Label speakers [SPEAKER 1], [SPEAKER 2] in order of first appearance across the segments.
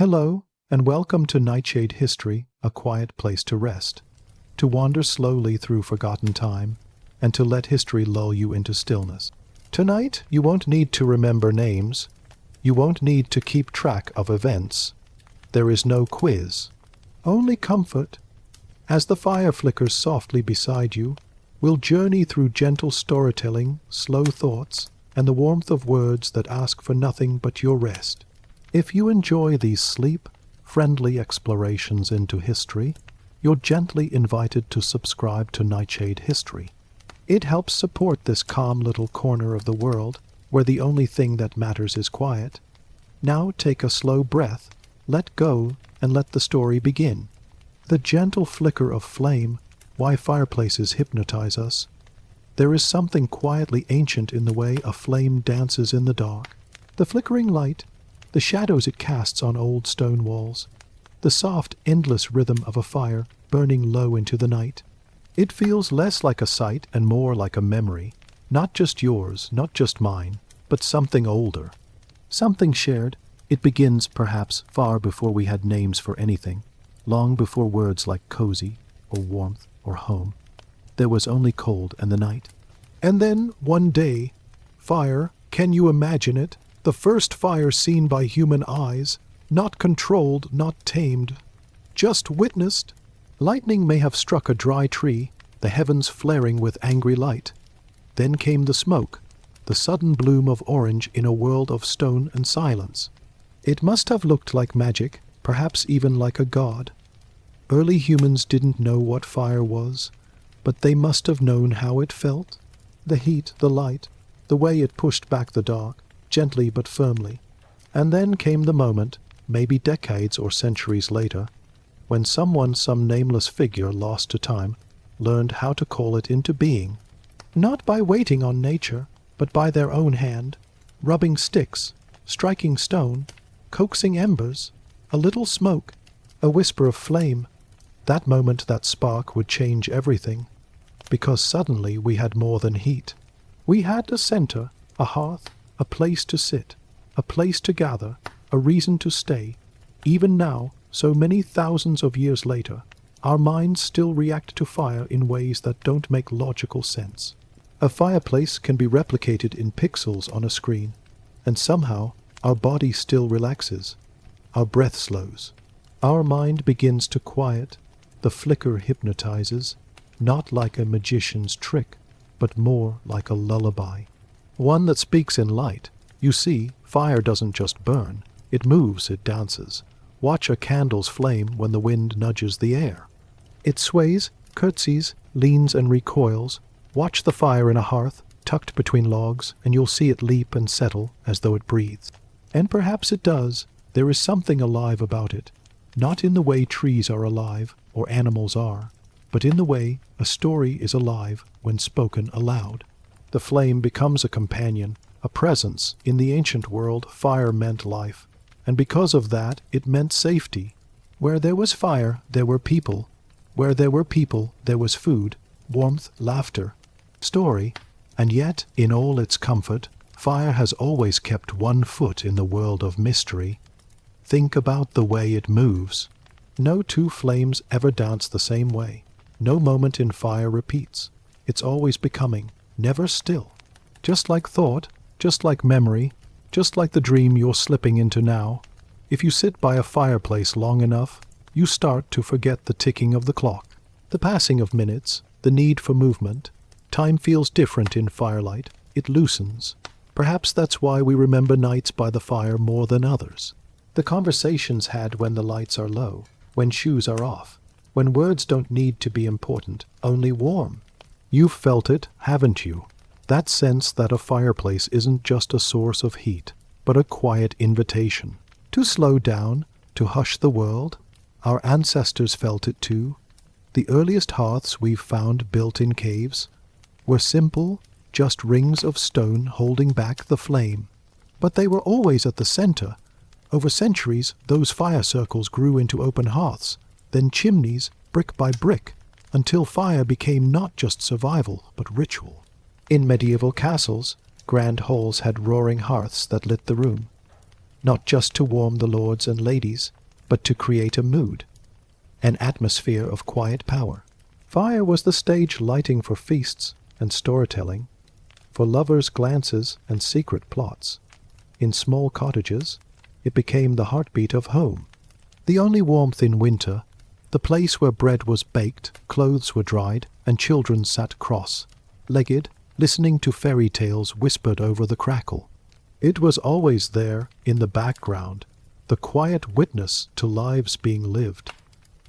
[SPEAKER 1] Hello, and welcome to Nightshade History, a quiet place to rest, to wander slowly through forgotten time, and to let history lull you into stillness. Tonight, you won't need to remember names. You won't need to keep track of events. There is no quiz, only comfort. As the fire flickers softly beside you, we'll journey through gentle storytelling, slow thoughts, and the warmth of words that ask for nothing but your rest. If you enjoy these sleep-friendly explorations into history, you're gently invited to subscribe to Nightshade History. It helps support this calm little corner of the world where the only thing that matters is quiet. Now take a slow breath, let go, and let the story begin. The gentle flicker of flame, why fireplaces hypnotize us. There is something quietly ancient in the way a flame dances in the dark. The flickering light, the shadows it casts on old stone walls, the soft, endless rhythm of a fire burning low into the night. It feels less like a sight and more like a memory, not just yours, not just mine, but something older, something shared. It begins, perhaps, far before we had names for anything, long before words like cozy, or warmth, or home. There was only cold and the night. And then, one day, fire, can you imagine it? The first fire seen by human eyes, not controlled, not tamed, just witnessed. Lightning may have struck a dry tree, the heavens flaring with angry light. Then came the smoke, the sudden bloom of orange in a world of stone and silence. It must have looked like magic, perhaps even like a god. Early humans didn't know what fire was, but they must have known how it felt. The heat, the light, the way it pushed back the dark, gently but firmly. And then came the moment, maybe decades or centuries later, when someone, some nameless figure lost to time, learned how to call it into being. Not by waiting on nature, but by their own hand, rubbing sticks, striking stone, coaxing embers, a little smoke, a whisper of flame. That moment, that spark would change everything, because suddenly we had more than heat. We had a center, a hearth, a place to sit, a place to gather, a reason to stay. Even now, so many thousands of years later, our minds still react to fire in ways that don't make logical sense. A fireplace can be replicated in pixels on a screen, and somehow our body still relaxes. Our breath slows. Our mind begins to quiet. The flicker hypnotizes, not like a magician's trick, but more like a lullaby. One that speaks in light. You see, fire doesn't just burn. It moves, it dances. Watch a candle's flame when the wind nudges the air. It sways, curtsies, leans and recoils. Watch the fire in a hearth, tucked between logs, and you'll see it leap and settle as though it breathes. And perhaps it does. There is something alive about it. Not in the way trees are alive, or animals are, but in the way a story is alive when spoken aloud. The flame becomes a companion, a presence. In the ancient world, fire meant life, and because of that, it meant safety. Where there was fire, there were people. Where there were people, there was food, warmth, laughter, story. And yet, in all its comfort, fire has always kept one foot in the world of mystery. Think about the way it moves. No two flames ever dance the same way. No moment in fire repeats. It's always becoming, never still. Just like thought, just like memory, just like the dream you're slipping into now. If you sit by a fireplace long enough, you start to forget the ticking of the clock, the passing of minutes, the need for movement. Time feels different in firelight. It loosens. Perhaps that's why we remember nights by the fire more than others. The conversations had when the lights are low, when shoes are off, when words don't need to be important, only warm. You've felt it, haven't you? That sense that a fireplace isn't just a source of heat, but a quiet invitation to slow down, to hush the world. Our ancestors felt it too. The earliest hearths we've found built in caves were simple, just rings of stone holding back the flame. But they were always at the center. Over centuries, those fire circles grew into open hearths, then chimneys, brick by brick, until fire became not just survival, but ritual. In medieval castles, grand halls had roaring hearths that lit the room. not just to warm the lords and ladies, but to create a mood, an atmosphere of quiet power. Fire was the stage lighting for feasts and storytelling, for lovers' glances and secret plots. In small cottages, it became the heartbeat of home, the only warmth in winter, the place where bread was baked, clothes were dried, and children sat cross-legged, listening to fairy tales whispered over the crackle. It was always there, in the background, the quiet witness to lives being lived.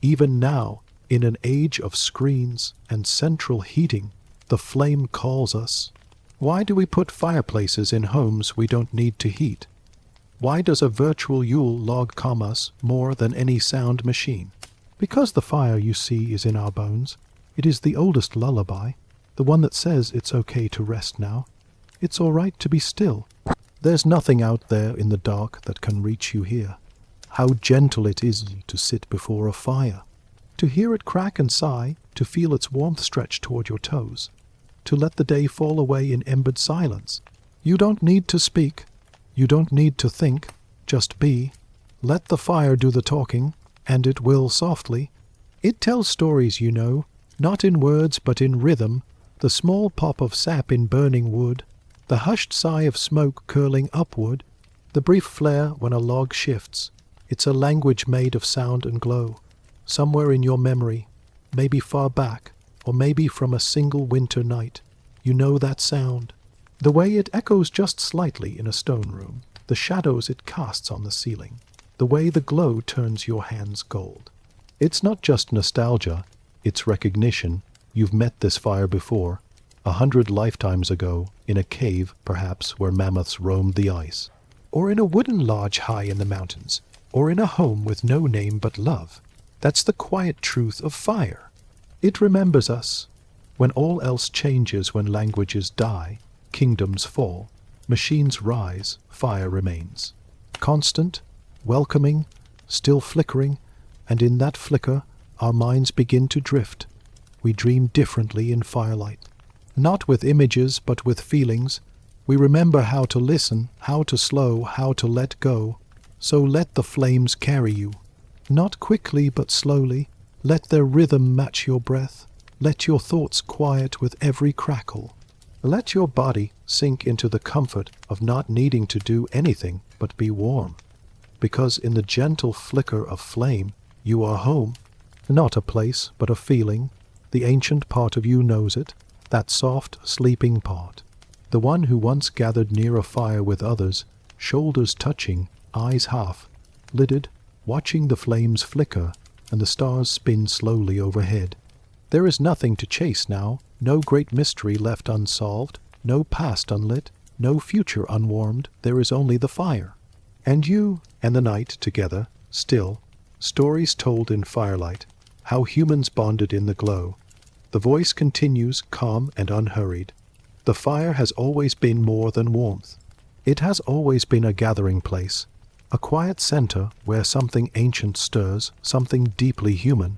[SPEAKER 1] Even now, in an age of screens and central heating, the flame calls us. Why do we put fireplaces in homes we don't need to heat? Why does a virtual Yule log calm us more than any sound machine? Because the fire, you see, is in our bones. It is the oldest lullaby, the one that says it's okay to rest now. It's all right to be still. There's nothing out there in the dark that can reach you here. How gentle it is to sit before a fire, to hear it crack and sigh, to feel its warmth stretch toward your toes, to let the day fall away in embered silence. You don't need to speak. You don't need to think. Just be. Let the fire do the talking, and it will softly. It tells stories, you know, not in words but in rhythm, the small pop of sap in burning wood, the hushed sigh of smoke curling upward, the brief flare when a log shifts. It's a language made of sound and glow, somewhere in your memory, maybe far back, or maybe from a single winter night. You know that sound. The way it echoes just slightly in a stone room, the shadows it casts on the ceiling, the way the glow turns your hands gold. It's not just nostalgia, it's recognition. You've met this fire before, 100 lifetimes ago, in a cave, perhaps, where mammoths roamed the ice, or in a wooden lodge high in the mountains, or in a home with no name but love. That's the quiet truth of fire. It remembers us. When all else changes, when languages die, kingdoms fall, machines rise, fire remains. Constant, welcoming, still flickering, and in that flicker our minds begin to drift. We dream differently in firelight. Not with images, but with feelings. We remember how to listen, how to slow, how to let go. So let the flames carry you. Not quickly, but slowly. Let their rhythm match your breath. Let your thoughts quiet with every crackle. Let your body sink into the comfort of not needing to do anything but be warm. Because in the gentle flicker of flame, you are home. Not a place, but a feeling. The ancient part of you knows it, that soft, sleeping part. The one who once gathered near a fire with others, shoulders touching, eyes half-lidded, watching the flames flicker and the stars spin slowly overhead. There is nothing to chase now, no great mystery left unsolved, no past unlit, no future unwarmed. There is only the fire. And you and the night together, still, stories told in firelight, how humans bonded in the glow. The voice continues, calm and unhurried. The fire has always been more than warmth. It has always been a gathering place, a quiet center where something ancient stirs, something deeply human.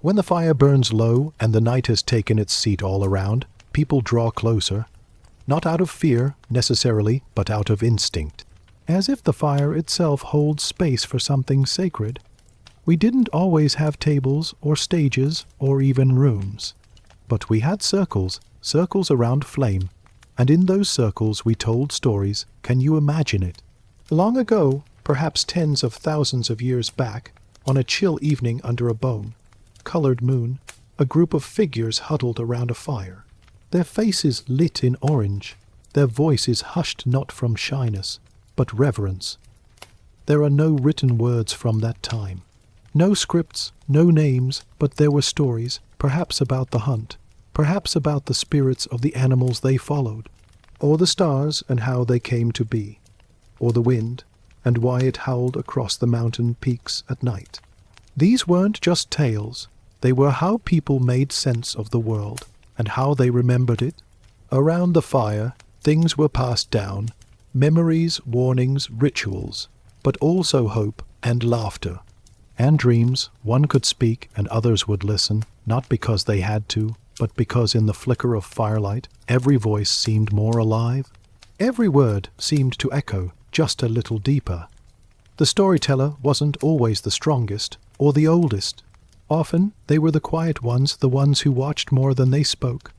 [SPEAKER 1] When the fire burns low and the night has taken its seat all around, people draw closer, not out of fear necessarily, but out of instinct, as if the fire itself holds space for something sacred. We didn't always have tables or stages or even rooms. But we had circles around flame, and in those circles we told stories. Can you imagine it? Long ago, perhaps tens of thousands of years back, on a chill evening under a bone-colored moon, a group of figures huddled around a fire, their faces lit in orange, their voices hushed not from shyness, but reverence. There are no written words from that time. No scripts, no names, but there were stories, perhaps about the hunt, perhaps about the spirits of the animals they followed, or the stars and how they came to be, or the wind and why it howled across the mountain peaks at night. These weren't just tales, they were how people made sense of the world and how they remembered it. Around the fire, things were passed down, memories, warnings, rituals, but also hope and laughter. And dreams. One could speak and others would listen, not because they had to, but because in the flicker of firelight every voice seemed more alive. Every word seemed to echo just a little deeper. The storyteller wasn't always the strongest or the oldest. Often they were the quiet ones, the ones who watched more than they spoke.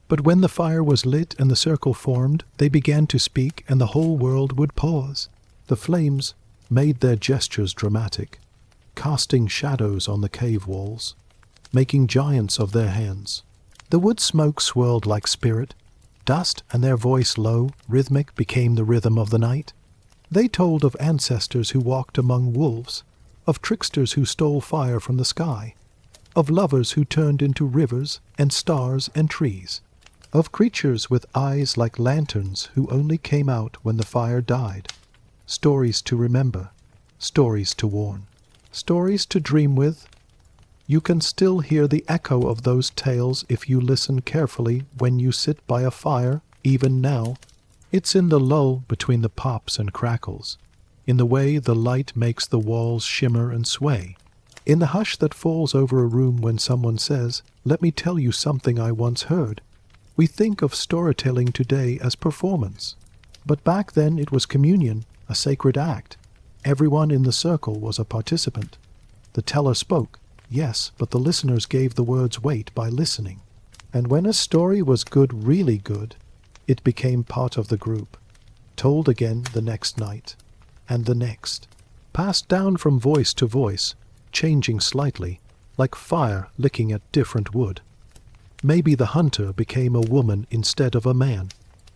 [SPEAKER 1] But when the fire was lit and the circle formed, they began to speak, and the whole world would pause. The flames made their gestures dramatic, casting shadows on the cave walls, making giants of their hands. The wood smoke swirled like spirit, dust, and their voice low, rhythmic, became the rhythm of the night. They told of ancestors who walked among wolves, of tricksters who stole fire from the sky, of lovers who turned into rivers and stars and trees, of creatures with eyes like lanterns who only came out when the fire died. Stories to remember, stories to warn, stories to dream with. You can still hear the echo of those tales if you listen carefully when you sit by a fire, even now. It's in the lull between the pops and crackles, in the way the light makes the walls shimmer and sway, in the hush that falls over a room when someone says, "Let me tell you something I once heard." We think of storytelling today as performance, but back then it was communion, a sacred act. Everyone in the circle was a participant. The teller spoke, yes, but the listeners gave the words weight by listening. And when a story was good, really good, it became part of the group, told again the next night, and the next, passed down from voice to voice, changing slightly, like fire licking at different wood. Maybe the hunter became a woman instead of a man.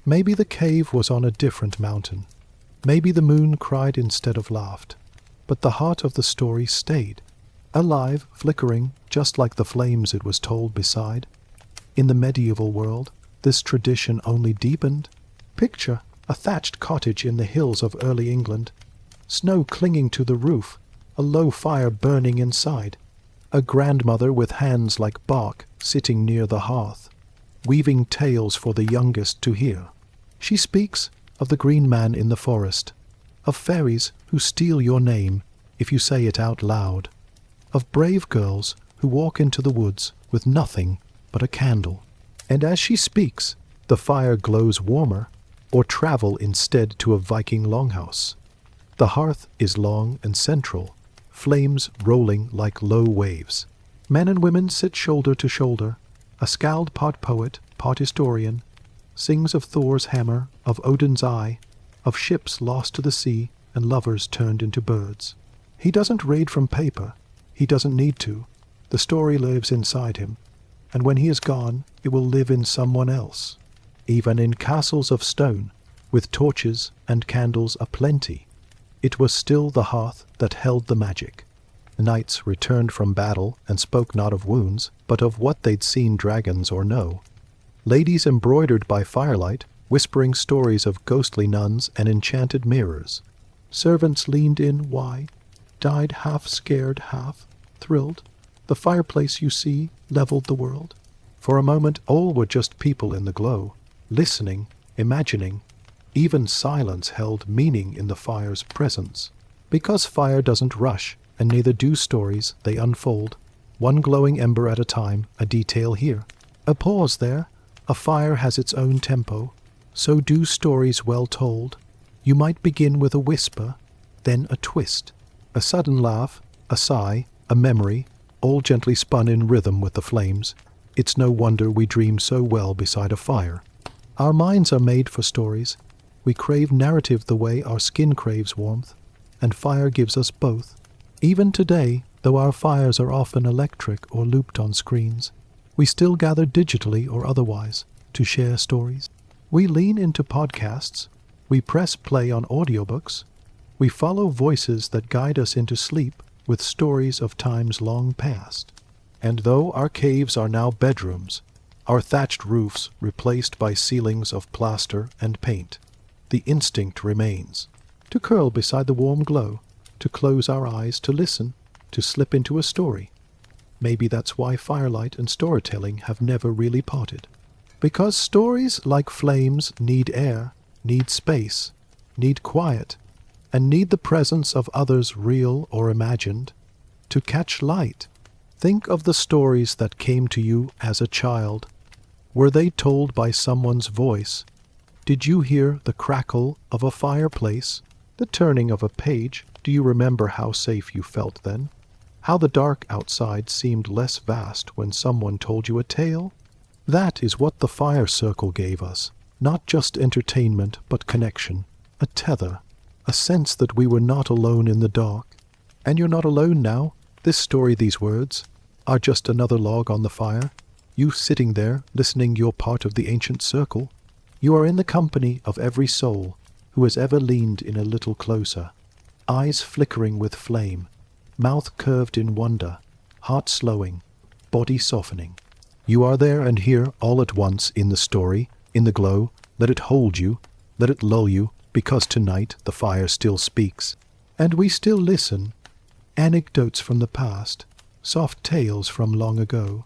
[SPEAKER 1] Maybe the cave was on a different mountain. Maybe the moon cried instead of laughed. But the heart of the story stayed, alive, flickering, just like the flames it was told beside. In the medieval world, this tradition only deepened. Picture a thatched cottage in the hills of early England, snow clinging to the roof, a low fire burning inside, a grandmother with hands like bark sitting near the hearth, weaving tales for the youngest to hear. She speaks of the green man in the forest, of fairies who steal your name if you say it out loud, of brave girls who walk into the woods with nothing but a candle. And as she speaks, the fire glows warmer, or travel instead to a Viking longhouse. The hearth is long and central, flames rolling like low waves. Men and women sit shoulder to shoulder. A scald part poet, part historian, sings of Thor's hammer, of Odin's eye, of ships lost to the sea and lovers turned into birds. He doesn't read from paper. He doesn't need to. The story lives inside him, and when he is gone, it will live in someone else. Even in castles of stone, with torches and candles aplenty, it was still the hearth that held the magic. Knights returned from battle and spoke not of wounds, but of what they'd seen dragons or no. Ladies embroidered by firelight, whispering stories of ghostly nuns and enchanted mirrors. Servants leaned in wide, died half scared, half thrilled. The fireplace, you see, leveled the world. For a moment all were just people in the glow, listening, imagining. Even silence held meaning in the fire's presence. Because fire doesn't rush, and neither do stories, they unfold. One glowing ember at a time, a detail here. A pause there. A fire has its own tempo. So do stories well told. You might begin with a whisper, then a twist. A sudden laugh, a sigh, a memory, all gently spun in rhythm with the flames. It's no wonder we dream so well beside a fire. Our minds are made for stories. We crave narrative the way our skin craves warmth, and fire gives us both. Even today, though our fires are often electric or looped on screens, we still gather digitally or otherwise to share stories. We lean into podcasts. We press play on audiobooks. We follow voices that guide us into sleep with stories of times long past. And though our caves are now bedrooms, our thatched roofs replaced by ceilings of plaster and paint, the instinct remains, to curl beside the warm glow, to close our eyes, to listen, to slip into a story. Maybe that's why firelight and storytelling have never really parted. Because stories, like flames, need air, need space, need quiet, and need the presence of others real or imagined. To catch light, think of the stories that came to you as a child. Were they told by someone's voice? Did you hear the crackle of a fireplace, the turning of a page, Do you remember how safe you felt then? How the dark outside seemed less vast when someone told you a tale? That is what the fire circle gave us. Not just entertainment, but connection. A tether. A sense that we were not alone in the dark. And you're not alone now. This story, these words, are just another log on the fire. You sitting there, listening, you're part of the ancient circle. You are in the company of every soul who has ever leaned in a little closer. Eyes flickering with flame, mouth curved in wonder, heart slowing, body softening. You are there and here all at once in the story, in the glow. Let it hold you, let it lull you, because tonight the fire still speaks. And we still listen. Anecdotes from the past, soft tales from long ago.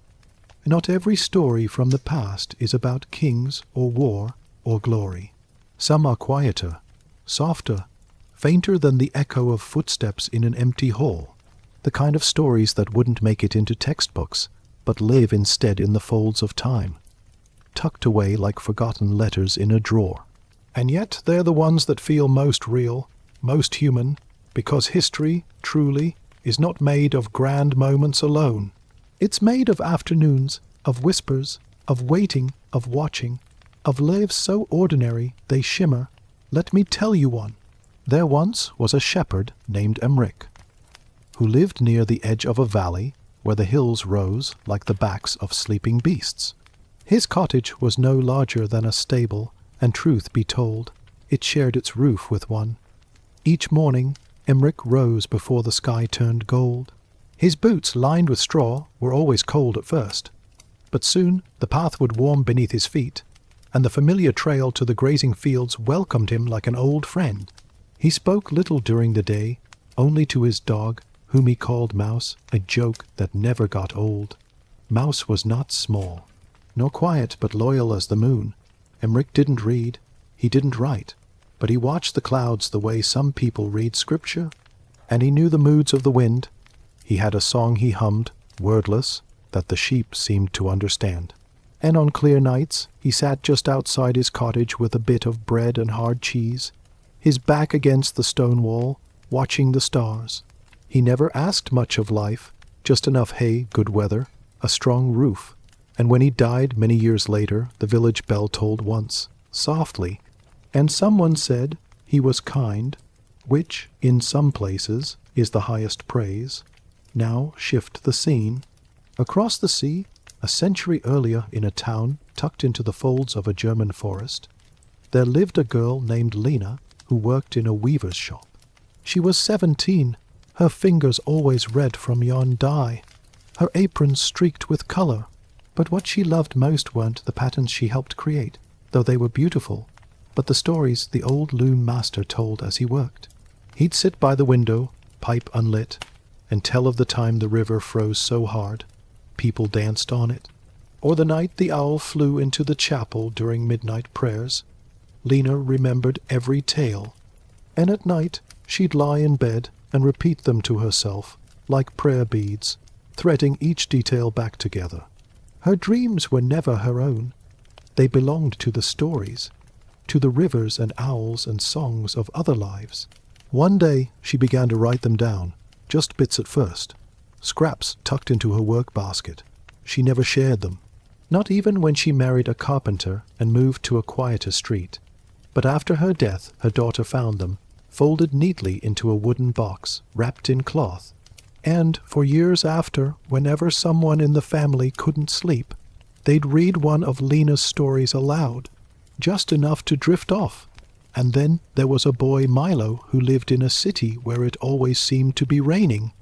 [SPEAKER 1] Not every story from the past is about kings or war or glory. Some are quieter, softer, fainter than the echo of footsteps in an empty hall. The kind of stories that wouldn't make it into textbooks, but live instead in the folds of time, tucked away like forgotten letters in a drawer. And yet they're the ones that feel most real, most human, because history, truly, is not made of grand moments alone. It's made of afternoons, of whispers, of waiting, of watching, of lives so ordinary they shimmer. Let me tell you one. There once was a shepherd named Emmerich, who lived near the edge of a valley where the hills rose like the backs of sleeping beasts. His cottage was no larger than a stable, and truth be told, it shared its roof with one. Each morning, Emmerich rose before the sky turned gold. His boots, lined with straw, were always cold at first, but soon the path would warm beneath his feet, and the familiar trail to the grazing fields welcomed him like an old friend. He spoke little during the day, only to his dog, whom he called Mouse, a joke that never got old. Mouse was not small, nor quiet but loyal as the moon. Emmerich didn't read, he didn't write, but he watched the clouds the way some people read scripture, and he knew the moods of the wind. He had a song he hummed, wordless, that the sheep seemed to understand. And on clear nights he sat just outside his cottage with a bit of bread and hard cheese, his back against the stone wall, watching the stars. He never asked much of life, just enough hay, good weather, a strong roof. And when he died many years later, the village bell tolled once, softly, and someone said he was kind, which, in some places, is the highest praise. Now shift the scene. Across the sea, a century earlier in a town tucked into the folds of a German forest, there lived a girl named Lena who worked in a weaver's shop. She was 17, her fingers always red from yarn dye, her apron streaked with color. But what she loved most weren't the patterns she helped create, though they were beautiful, but the stories the old loom master told as he worked. He'd sit by the window, pipe unlit, and tell of the time the river froze so hard people danced on it, or the night the owl flew into the chapel during midnight prayers. Lena remembered every tale, and at night she'd lie in bed and repeat them to herself, like prayer beads, threading each detail back together. Her dreams were never her own. They belonged to the stories, to the rivers and owls and songs of other lives. One day she began to write them down, just bits at first, scraps tucked into her work basket. She never shared them, not even when she married a carpenter and moved to a quieter street. But after her death, her daughter found them, folded neatly into a wooden box, wrapped in cloth. And for years after, whenever someone in the family couldn't sleep, they'd read one of Lena's stories aloud, just enough to drift off. And then there was a boy, Milo, who lived in a city where it always seemed to be raining.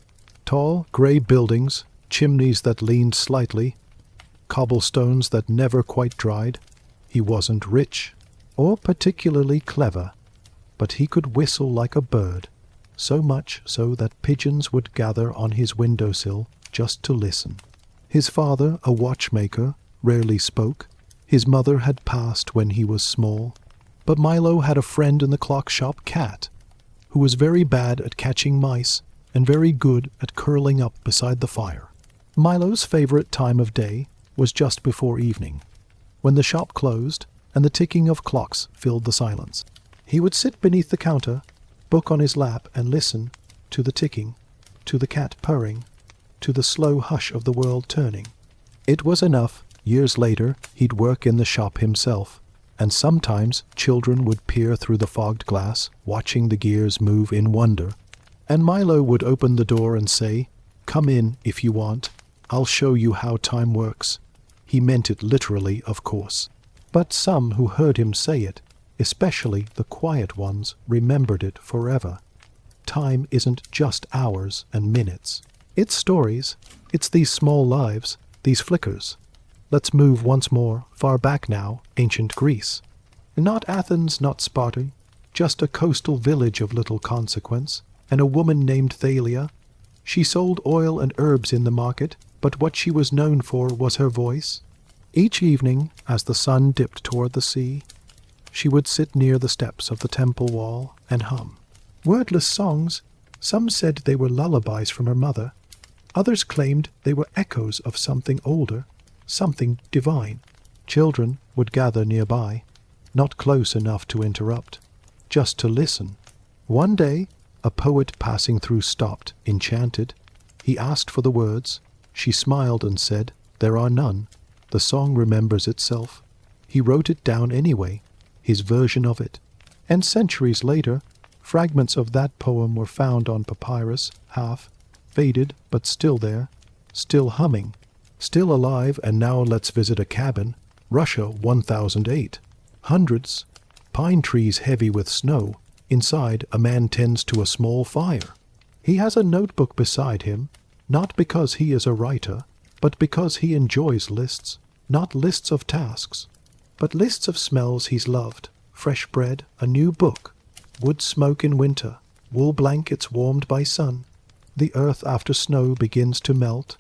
[SPEAKER 1] Tall, gray buildings, chimneys that leaned slightly, cobblestones that never quite dried. He wasn't rich, or particularly clever, but he could whistle like a bird, so much so that pigeons would gather on his windowsill just to listen. His father, a watchmaker, rarely spoke. His mother had passed when he was small, but Milo had a friend in the clock shop, Cat, who was very bad at catching mice and very good at curling up beside the fire. Milo's favorite time of day was just before evening, when the shop closed and the ticking of clocks filled the silence. He would sit beneath the counter, book on his lap, and listen to the ticking, to the cat purring, to the slow hush of the world turning. It was enough. Years later, he'd work in the shop himself, and sometimes children would peer through the fogged glass, watching the gears move in wonder. And Milo would open the door and say, "Come in if you want. I'll show you how time works." He meant it literally, of course. But some who heard him say it, especially the quiet ones, remembered it forever. Time isn't just hours and minutes. It's stories. It's these small lives, these flickers. Let's move once more, far back now, ancient Greece. Not Athens, not Sparta, just a coastal village of little consequence, and a woman named Thalia. She sold oil and herbs in the market, but what she was known for was her voice. Each evening, as the sun dipped toward the sea, she would sit near the steps of the temple wall and hum. Wordless songs. Some said they were lullabies from her mother. Others claimed they were echoes of something older, something divine. Children would gather nearby, not close enough to interrupt, just to listen. One day, a poet passing through stopped, enchanted. He asked for the words. She smiled and said, "There are none. The song remembers itself." He wrote it down anyway, his version of it. And centuries later, fragments of that poem were found on papyrus, half faded but still there, still humming, still alive. And now let's visit a cabin, Russia 1008. Hundreds, pine trees heavy with snow. Inside, a man tends to a small fire. He has a notebook beside him, not because he is a writer, but because he enjoys lists, not lists of tasks, but lists of smells he's loved, fresh bread, a new book, wood smoke in winter, wool blankets warmed by sun. The earth after snow begins to melt.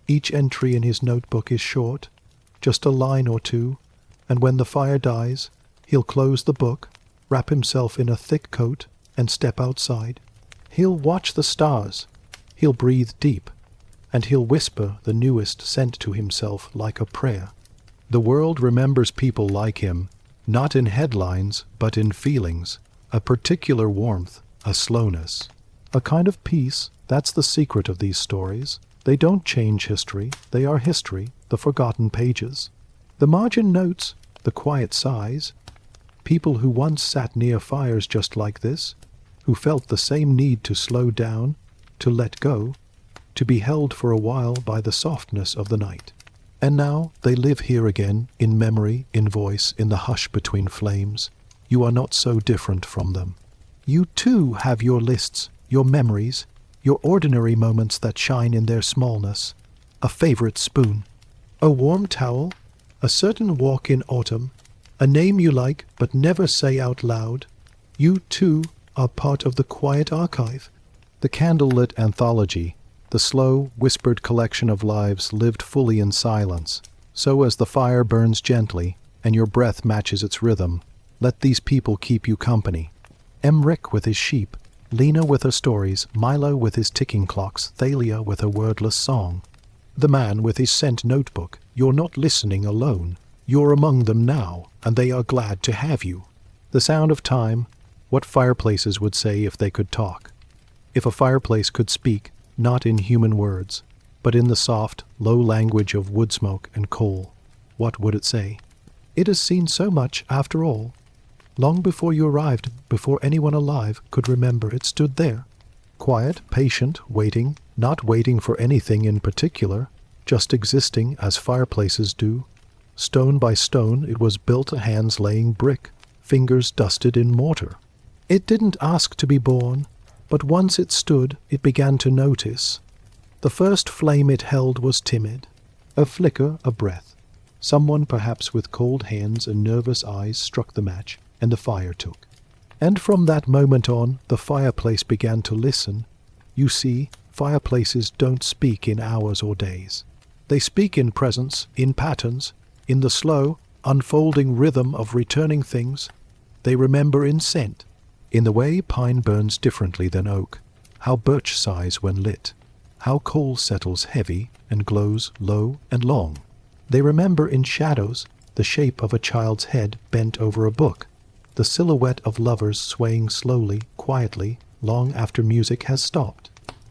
[SPEAKER 1] Each entry in his notebook is short, just a line or two, and when the fire dies, he'll close the book, wrap himself in a thick coat, and step outside. He'll watch the stars, he'll breathe deep, and he'll whisper the newest scent to himself like a prayer. The world remembers people like him, not in headlines, but in feelings, a particular warmth, a slowness, a kind of peace. That's the secret of these stories. They don't change history, they are history, the forgotten pages. The margin notes, the quiet sighs. People who once sat near fires just like this, who felt the same need to slow down, to let go, to be held for a while by the softness of the night. And now they live here again, in memory, in voice, in the hush between flames. You are not so different from them. You too have your lists, your memories, your ordinary moments that shine in their smallness. A favorite spoon, a warm towel, a certain walk in autumn, a name you like but never say out loud. You too are part of the quiet archive, the candlelit anthology, the slow, whispered collection of lives lived fully in silence. So as the fire burns gently and your breath matches its rhythm, let these people keep you company. Emric with his sheep, Lena with her stories, Milo with his ticking clocks, Thalia with her wordless song. The man with his scent notebook. You're not listening alone. You're among them now, and they are glad to have you. The sound of time, what fireplaces would say if they could talk. If a fireplace could speak, not in human words, but in the soft, low language of wood smoke and coal, what would it say? It has seen so much, after all. Long before you arrived, before anyone alive could remember, it stood there. Quiet, patient, waiting, not waiting for anything in particular, just existing as fireplaces do. Stone by stone it was built, hands laying brick, fingers dusted in mortar. It didn't ask to be born, but once it stood, it began to notice. The first flame it held was timid, a flicker, a breath. Someone, perhaps with cold hands and nervous eyes, struck the match, and the fire took. And from that moment on, the fireplace began to listen. You see, fireplaces don't speak in hours or days. They speak in presence, in patterns, in the slow, unfolding rhythm of returning things. They remember in scent, in the way pine burns differently than oak, how birch sighs when lit, how coal settles heavy and glows low and long. They remember in shadows, the shape of a child's head bent over a book, the silhouette of lovers swaying slowly, quietly, long after music has stopped.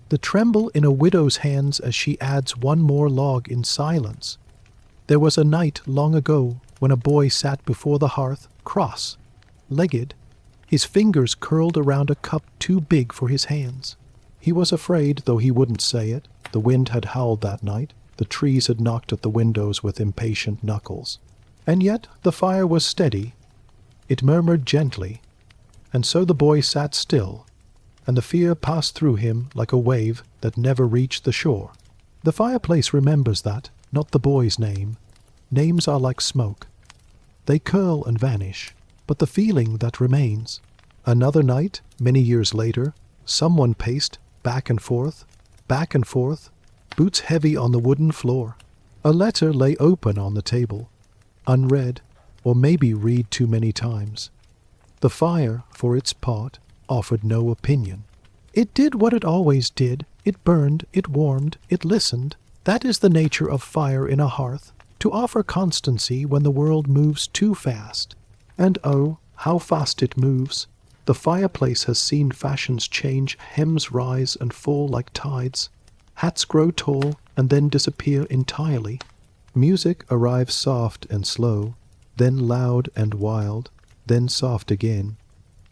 [SPEAKER 1] The tremble in a widow's hands as she adds one more log in silence. There was a night long ago when a boy sat before the hearth, cross-legged, his fingers curled around a cup too big for his hands. He was afraid, though he wouldn't say it. The wind had howled that night. The trees had knocked at the windows with impatient knuckles. And yet the fire was steady. It murmured gently. And so the boy sat still, and the fear passed through him like a wave that never reached the shore. The fireplace remembers that, not the boy's name. Names are like smoke. They curl and vanish, but the feeling that remains. Another night, many years later, someone paced back and forth, boots heavy on the wooden floor. A letter lay open on the table, unread, or maybe read too many times. The fire, for its part, offered no opinion. It did what it always did. It burned, it warmed, it listened. That is the nature of fire in a hearth, to offer constancy when the world moves too fast. And oh, how fast it moves! The fireplace has seen fashions change, hems rise and fall like tides. Hats grow tall and then disappear entirely. Music arrives soft and slow, then loud and wild, then soft again.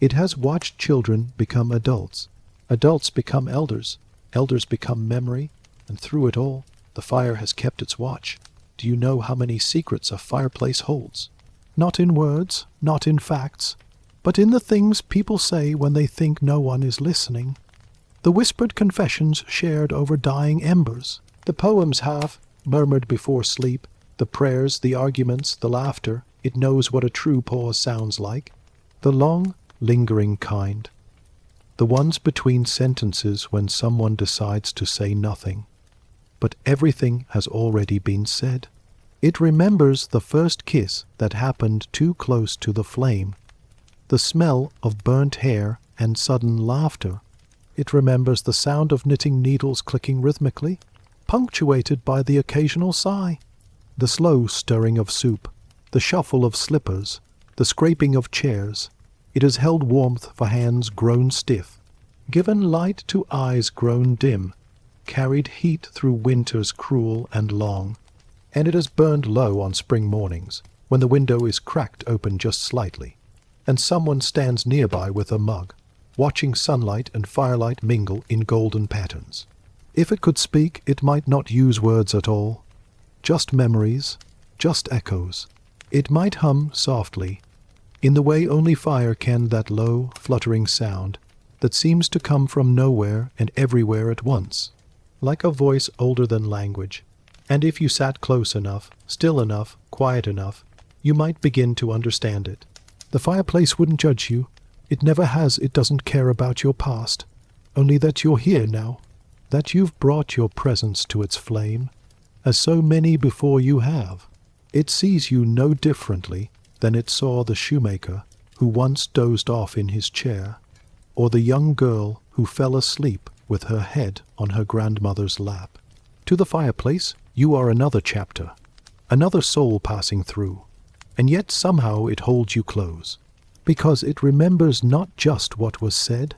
[SPEAKER 1] It has watched children become adults, adults become elders, elders become memory, and through it all, the fire has kept its watch. Do you know how many secrets a fireplace holds? Not in words, not in facts, but in the things people say when they think no one is listening. The whispered confessions shared over dying embers, the poems half murmured before sleep, the prayers, the arguments, the laughter. It knows what a true pause sounds like. The long, lingering kind. The ones between sentences when someone decides to say nothing. But everything has already been said. It remembers the first kiss that happened too close to the flame, the smell of burnt hair and sudden laughter. It remembers the sound of knitting needles clicking rhythmically, punctuated by the occasional sigh, the slow stirring of soup, the shuffle of slippers, the scraping of chairs. It has held warmth for hands grown stiff, given light to eyes grown dim, carried heat through winters cruel and long, and it has burned low on spring mornings, when the window is cracked open just slightly, and someone stands nearby with a mug, watching sunlight and firelight mingle in golden patterns. If it could speak, it might not use words at all, just memories, just echoes. It might hum softly, in the way only fire can, that low, fluttering sound that seems to come from nowhere and everywhere at once, like a voice older than language. And if you sat close enough, still enough, quiet enough, you might begin to understand it. The fireplace wouldn't judge you. It never has. It doesn't care about your past, only that you're here now, that you've brought your presence to its flame, as so many before you have. It sees you no differently than it saw the shoemaker who once dozed off in his chair, or the young girl who fell asleep with her head on her grandmother's lap. To the fireplace, you are another chapter, another soul passing through, and yet somehow it holds you close, because it remembers not just what was said,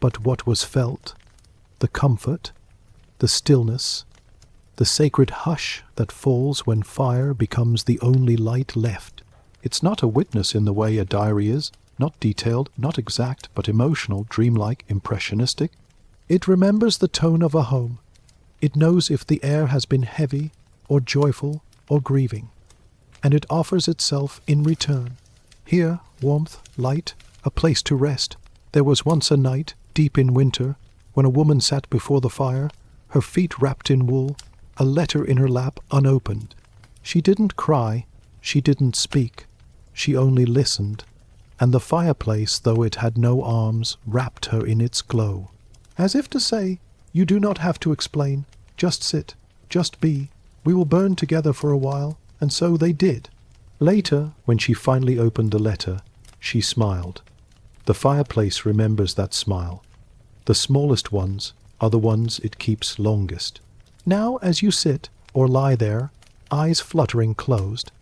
[SPEAKER 1] but what was felt, the comfort, the stillness, the sacred hush that falls when fire becomes the only light left. It's not a witness in the way a diary is, not detailed, not exact, but emotional, dreamlike, impressionistic. It remembers the tone of a home. It knows if the air has been heavy, or joyful, or grieving, and it offers itself in return. Here, warmth, light, a place to rest. There was once a night, deep in winter, when a woman sat before the fire, her feet wrapped in wool, a letter in her lap unopened. She didn't cry, she didn't speak, she only listened, and the fireplace, though it had no arms, wrapped her in its glow, as if to say, you do not have to explain, just sit, just be, we will burn together for a while, and so they did. Later, when she finally opened the letter, she smiled. The fireplace remembers that smile. The smallest ones are the ones it keeps longest. Now, as you sit, or lie there, eyes fluttering closed,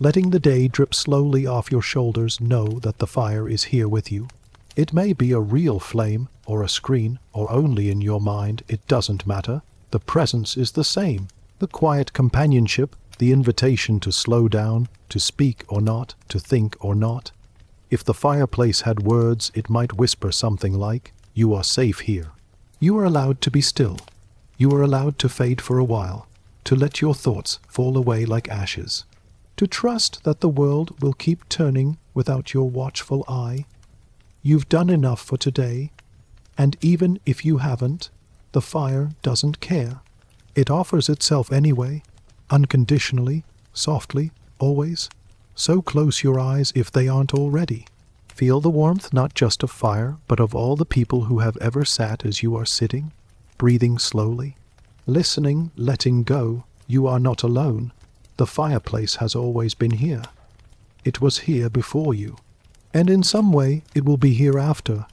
[SPEAKER 1] letting the day drip slowly off your shoulders. Know that the fire is here with you. It may be a real flame, or a screen, or only in your mind. It doesn't matter. The presence is the same. The quiet companionship, the invitation to slow down, to speak or not, to think or not. If the fireplace had words, it might whisper something like, "You are safe here." You are allowed to be still. You are allowed to fade for a while, to let your thoughts fall away like ashes, to trust that the world will keep turning without your watchful eye. You've done enough for today, and even if you haven't, the fire doesn't care. It offers itself anyway, unconditionally, softly, always. So close your eyes if they aren't already. Feel the warmth not just of fire, but of all the people who have ever sat as you are sitting, breathing slowly, listening, letting go. You are not alone. The fireplace has always been here. It was here before you. And in some way it will be here after.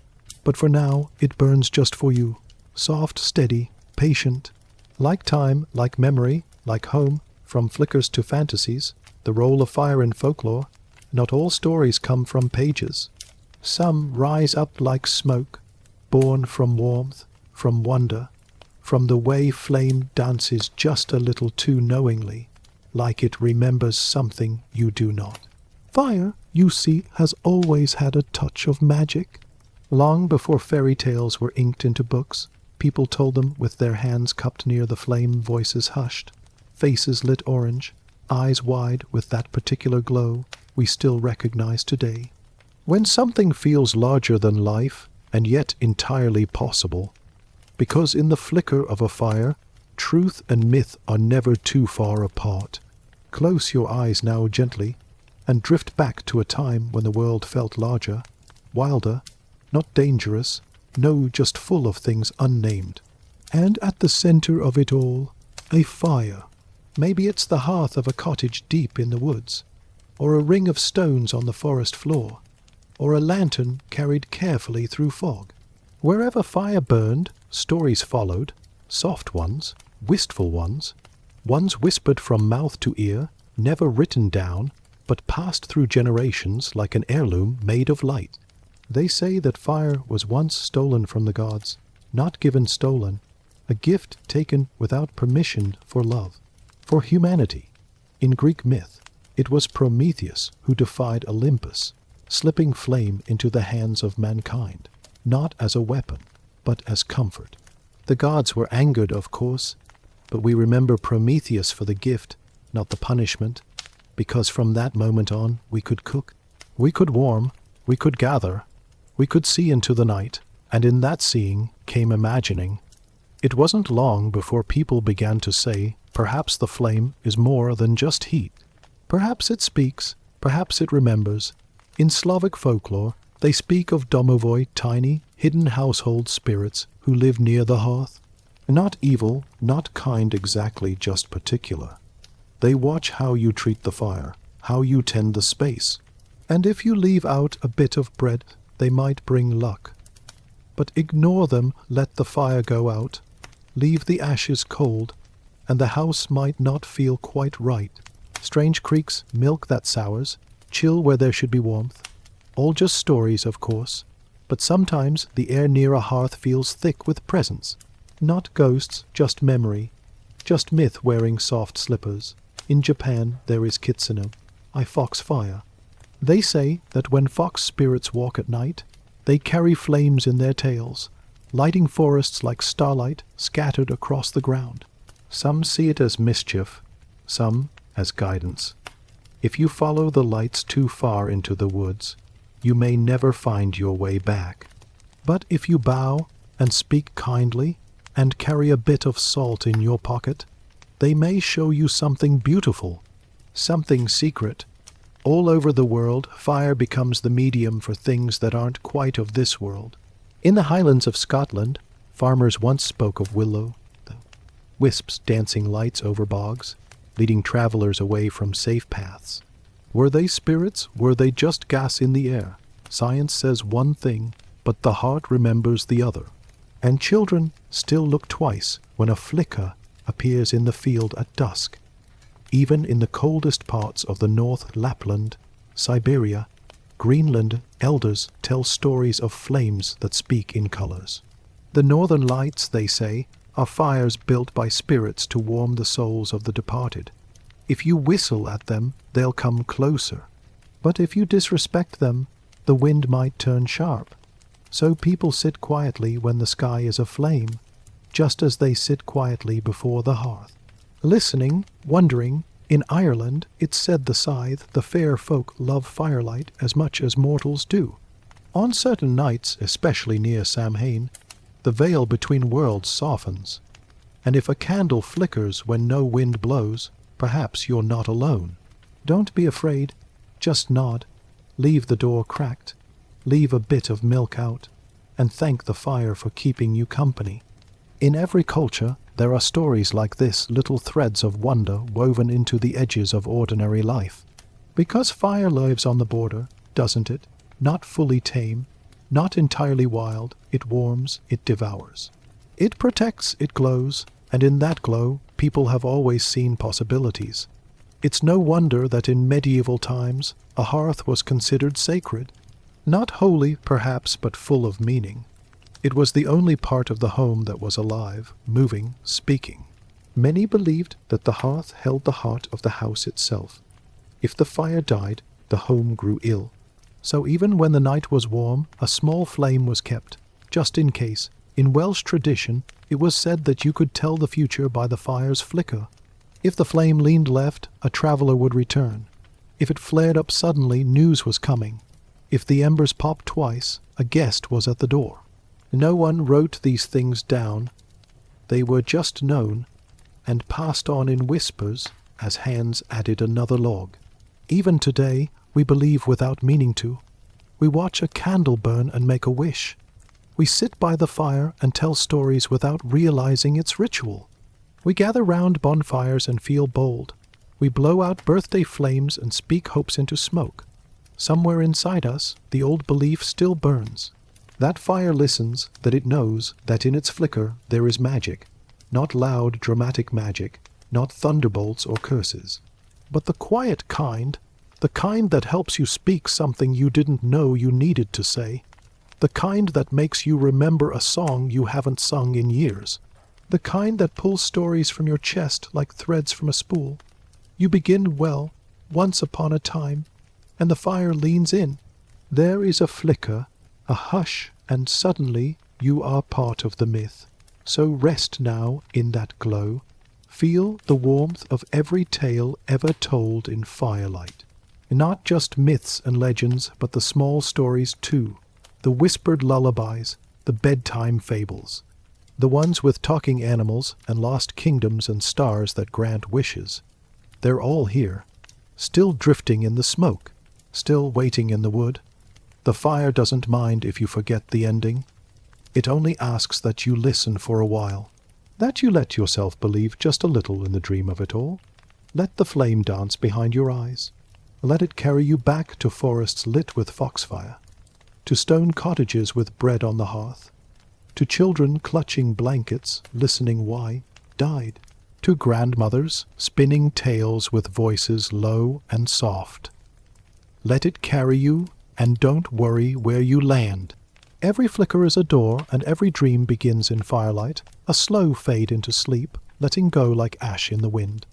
[SPEAKER 1] But for now it burns just for you. Soft, steady, patient. Like time, like memory, like home, from flickers to fantasies, the role of fire in folklore. Not all stories come from pages. Some rise up like smoke, born from warmth, from wonder, from the way flame dances just a little too knowingly, like it remembers something you do not. Fire, you see, has always had a touch of magic. Long before fairy tales were inked into books, people told them with their hands cupped near the flame, voices hushed, faces lit orange, eyes wide with that particular glow we still recognize today. When something feels larger than life, and yet entirely possible, because in the flicker of a fire, truth and myth are never too far apart. Close your eyes now gently, and drift back to a time when the world felt larger, wilder, not dangerous, no, just full of things unnamed. And at the center of it all, a fire. Maybe it's the hearth of a cottage deep in the woods, or a ring of stones on the forest floor, or a lantern carried carefully through fog. Wherever fire burned, stories followed, soft ones, wistful ones whispered from mouth to ear, never written down, but passed through generations like an heirloom made of light. They say that fire was once stolen from the gods, not given stolen, a gift taken without permission for love, for humanity. In Greek myth, it was Prometheus who defied Olympus, slipping flame into the hands of mankind, not as a weapon, but as comfort. The gods were angered, of course, but we remember Prometheus for the gift, not the punishment, because from that moment on we could cook, we could warm, we could gather, we could see into the night, and in that seeing came imagining. It wasn't long before people began to say, perhaps the flame is more than just heat. Perhaps it speaks, perhaps it remembers. In Slavic folklore, they speak of domovoi, tiny, hidden household spirits who live near the hearth. Not evil, not kind exactly, just particular. They watch how you treat the fire, how you tend the space. And if you leave out a bit of bread, they might bring luck. But ignore them, let the fire go out, leave the ashes cold, and the house might not feel quite right. Strange creaks, milk that sours, chill where there should be warmth. All just stories, of course, but sometimes the air near a hearth feels thick with presence. Not ghosts, just memory, just myth wearing soft slippers. In Japan there is kitsune, a fox fire. They say that when fox spirits walk at night, they carry flames in their tails, lighting forests like starlight scattered across the ground. Some see it as mischief, some as guidance. If you follow the lights too far into the woods, you may never find your way back. But if you bow and speak kindly and carry a bit of salt in your pocket, they may show you something beautiful, something secret. All over the world, fire becomes the medium for things that aren't quite of this world. In the Highlands of Scotland, farmers once spoke of willow, the wisps dancing lights over bogs, leading travelers away from safe paths. Were they spirits? Were they just gas in the air? Science says one thing, but the heart remembers the other. And children still look twice when a flicker appears in the field at dusk. Even in the coldest parts of the North Lapland, Siberia, Greenland, elders tell stories of flames that speak in colors. The northern lights, they say, are fires built by spirits to warm the souls of the departed. If you whistle at them, they'll come closer. But if you disrespect them, the wind might turn sharp. So people sit quietly when the sky is aflame, just as they sit quietly before the hearth. Listening, wondering, in Ireland it's said the scythe, the fair folk love firelight as much as mortals do. On certain nights, especially near Samhain, the veil between worlds softens. And if a candle flickers when no wind blows, perhaps you're not alone. Don't be afraid, just nod, leave the door cracked, leave a bit of milk out, and thank the fire for keeping you company. In every culture, there are stories like this, little threads of wonder woven into the edges of ordinary life. Because fire lives on the border, doesn't it? Not fully tame, not entirely wild, it warms, it devours. It protects, it glows, and in that glow, people have always seen possibilities. It's no wonder that in medieval times, a hearth was considered sacred. Not holy, perhaps, but full of meaning. It was the only part of the home that was alive, moving, speaking. Many believed that the hearth held the heart of the house itself. If the fire died, the home grew ill. So even when the night was warm, a small flame was kept, just in case. In Welsh tradition, it was said that you could tell the future by the fire's flicker. If the flame leaned left, a traveler would return. If it flared up suddenly, news was coming. If the embers popped twice, a guest was at the door. No one wrote these things down. They were just known and passed on in whispers as hands added another log. Even today, we believe without meaning to. We watch a candle burn and make a wish. We sit by the fire and tell stories without realizing its ritual. We gather round bonfires and feel bold. We blow out birthday flames and speak hopes into smoke. Somewhere inside us, the old belief still burns. That fire listens, that it knows that in its flicker there is magic. Not loud, dramatic magic, not thunderbolts or curses, but the quiet kind, the kind that helps you speak something you didn't know you needed to say, the kind that makes you remember a song you haven't sung in years, the kind that pulls stories from your chest like threads from a spool. You begin well, once upon a time, and the fire leans in. There is a flicker, a hush, and suddenly you are part of the myth. So rest now in that glow. Feel the warmth of every tale ever told in firelight. Not just myths and legends, but the small stories too. The whispered lullabies, the bedtime fables. The ones with talking animals and lost kingdoms and stars that grant wishes. They're all here, still drifting in the smoke, still waiting in the wood. The fire doesn't mind if you forget the ending. It only asks that you listen for a while, that you let yourself believe just a little in the dream of it all. Let the flame dance behind your eyes. Let it carry you back to forests lit with foxfire, to stone cottages with bread on the hearth, to children clutching blankets, listening why died, to grandmothers spinning tales with voices low and soft. Let it carry you, and don't worry where you land. Every flicker is a door, and every dream begins in firelight, a slow fade into sleep, letting go like ash in the wind.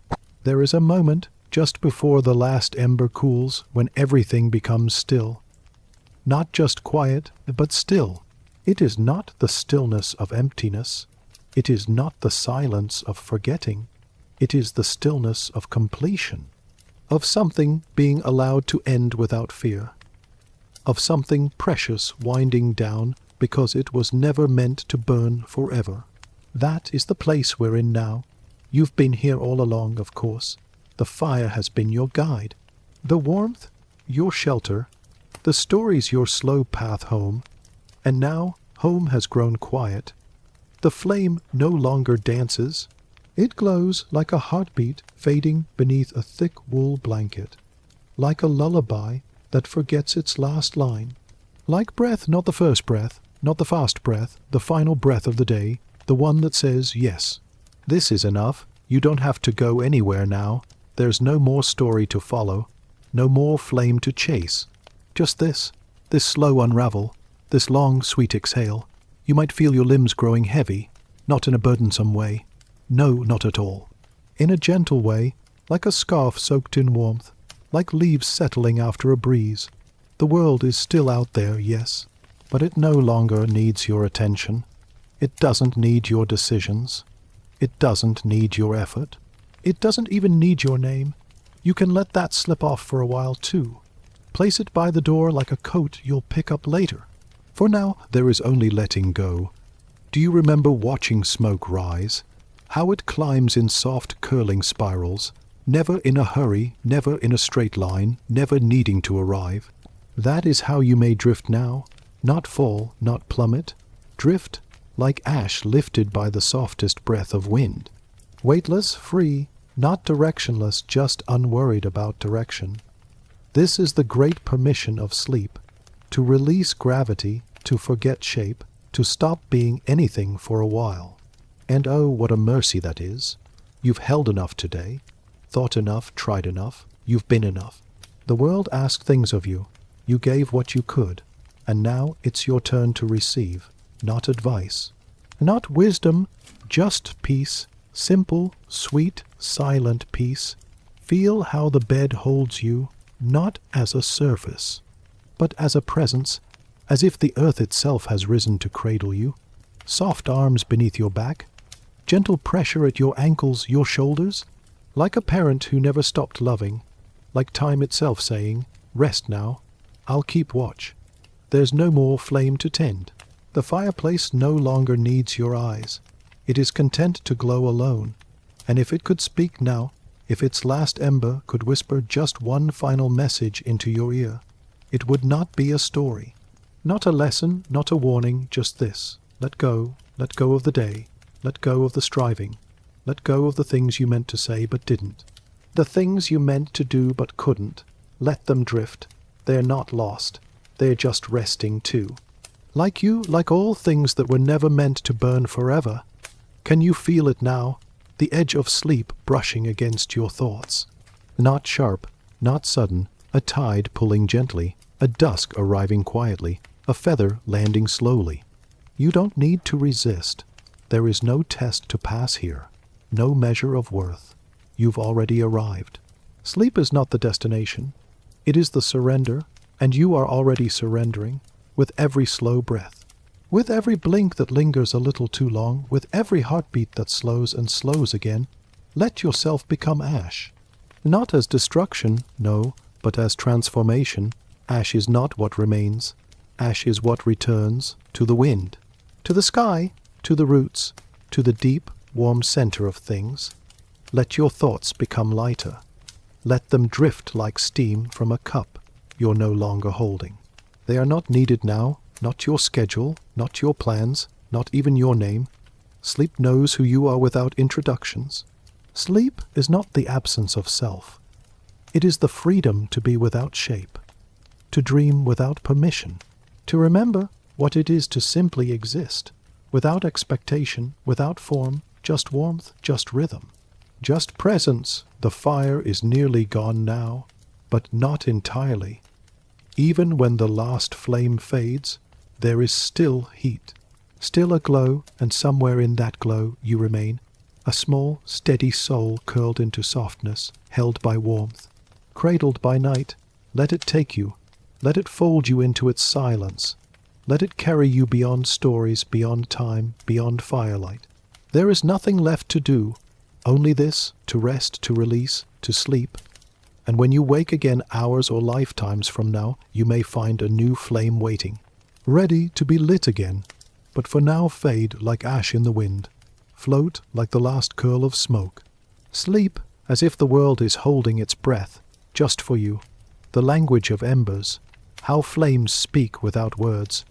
[SPEAKER 1] There is a moment, just before the last ember cools, when everything becomes still. Not just quiet, but still. It is not the stillness of emptiness. It is not the silence of forgetting. It is the stillness of completion, of something being allowed to end without fear, of something precious winding down because it was never meant to burn forever. That is the place we're in now. You've been here all along, of course. The fire has been your guide. The warmth, your shelter. The stories, your slow path home. And now home has grown quiet. The flame no longer dances. It glows like a heartbeat fading beneath a thick wool blanket. Like a lullaby that forgets its last line. Like breath, not the first breath, not the fast breath, the final breath of the day, the one that says, yes, this is enough, you don't have to go anywhere now. There's no more story to follow, no more flame to chase. Just this slow unravel, this long, sweet exhale. You might feel your limbs growing heavy, not in a burdensome way. No, not at all. In a gentle way, like a scarf soaked in warmth, like leaves settling after a breeze. The world is still out there, yes, but it no longer needs your attention. It doesn't need your decisions. It doesn't need your effort. It doesn't even need your name. You can let that slip off for a while, too. Place it by the door like a coat you'll pick up later. For now, there is only letting go. Do you remember watching smoke rise? How it climbs in soft, curling spirals, never in a hurry, never in a straight line, never needing to arrive. That is how you may drift now. Not fall, not plummet. Drift like ash lifted by the softest breath of wind. Weightless, free, not directionless, just unworried about direction. This is the great permission of sleep, to release gravity, to forget shape, to stop being anything for a while. And oh, what a mercy that is. You've held enough today, thought enough, tried enough, you've been enough. The world asked things of you, you gave what you could, and now it's your turn to receive, not advice, not wisdom, just peace, simple, sweet, silent peace. Feel how the bed holds you, not as a surface, but as a presence, as if the earth itself has risen to cradle you. Soft arms beneath your back, gentle pressure at your ankles, your shoulders, like a parent who never stopped loving, like time itself saying, rest now, I'll keep watch. There's no more flame to tend. The fireplace no longer needs your eyes. It is content to glow alone, and if it could speak now, if its last ember could whisper just one final message into your ear, it would not be a story, not a lesson, not a warning, just this. Let go of the day, let go of the striving, let go of the things you meant to say but didn't. The things you meant to do but couldn't, let them drift. They're not lost, they're just resting too. Like you, like all things that were never meant to burn forever. Can you feel it now? The edge of sleep brushing against your thoughts. Not sharp, not sudden, a tide pulling gently, a dusk arriving quietly, a feather landing slowly. You don't need to resist. There is no test to pass here, no measure of worth. You've already arrived. Sleep is not the destination. It is the surrender, and you are already surrendering, with every slow breath. With every blink that lingers a little too long, with every heartbeat that slows and slows again, let yourself become ash. Not as destruction, no, but as transformation. Ash is not what remains. Ash is what returns to the wind, to the sky, to the roots, to the deep, warm center of things. Let your thoughts become lighter. Let them drift like steam from a cup you're no longer holding. They are not needed now. Not your schedule, not your plans, not even your name. Sleep knows who you are without introductions. Sleep is not the absence of self. It is the freedom to be without shape, to dream without permission, to remember what it is to simply exist, without expectation, without form, just warmth, just rhythm, just presence. The fire is nearly gone now, but not entirely. Even when the last flame fades, there is still heat, still a glow, and somewhere in that glow you remain, a small, steady soul curled into softness, held by warmth, cradled by night. Let it take you, let it fold you into its silence, let it carry you beyond stories, beyond time, beyond firelight. There is nothing left to do, only this, to rest, to release, to sleep. And when you wake again hours or lifetimes from now, you may find a new flame waiting, ready to be lit again, but for now fade like ash in the wind, float like the last curl of smoke. Sleep as if the world is holding its breath, just for you. The language of embers, how flames speak without words.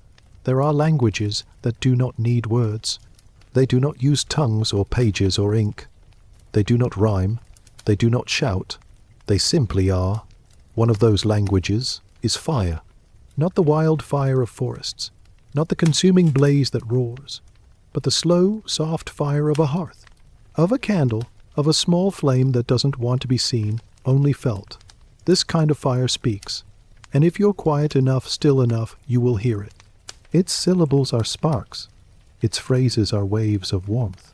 [SPEAKER 1] There are languages that do not need words. They do not use tongues or pages or ink. They do not rhyme. They do not shout. They simply are. One of those languages is fire. Not the wild fire of forests, not the consuming blaze that roars, but the slow, soft fire of a hearth, of a candle, of a small flame that doesn't want to be seen, only felt. This kind of fire speaks, and if you're quiet enough, still enough, you will hear it. Its syllables are sparks. Its phrases are waves of warmth.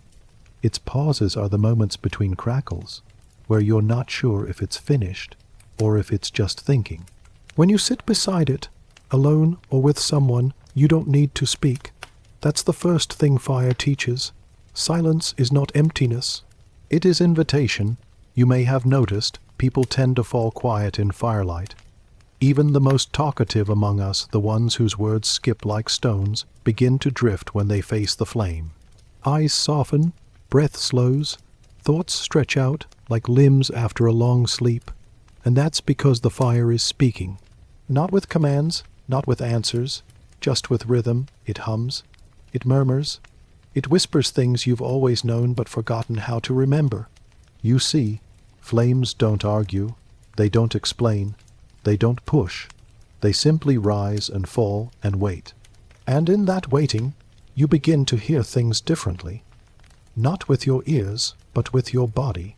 [SPEAKER 1] Its pauses are the moments between crackles, where you're not sure if it's finished or if it's just thinking. When you sit beside it, alone or with someone, you don't need to speak. That's the first thing fire teaches. Silence is not emptiness. It is invitation. You may have noticed people tend to fall quiet in firelight. Even the most talkative among us, the ones whose words skip like stones, begin to drift when they face the flame. Eyes soften, breath slows, thoughts stretch out like limbs after a long sleep. And that's because the fire is speaking. Not with commands, not with answers, just with rhythm. It hums, it murmurs, it whispers things you've always known but forgotten how to remember. You see, flames don't argue, they don't explain, they don't push. They simply rise and fall and wait. And in that waiting, you begin to hear things differently. Not with your ears, but with your body,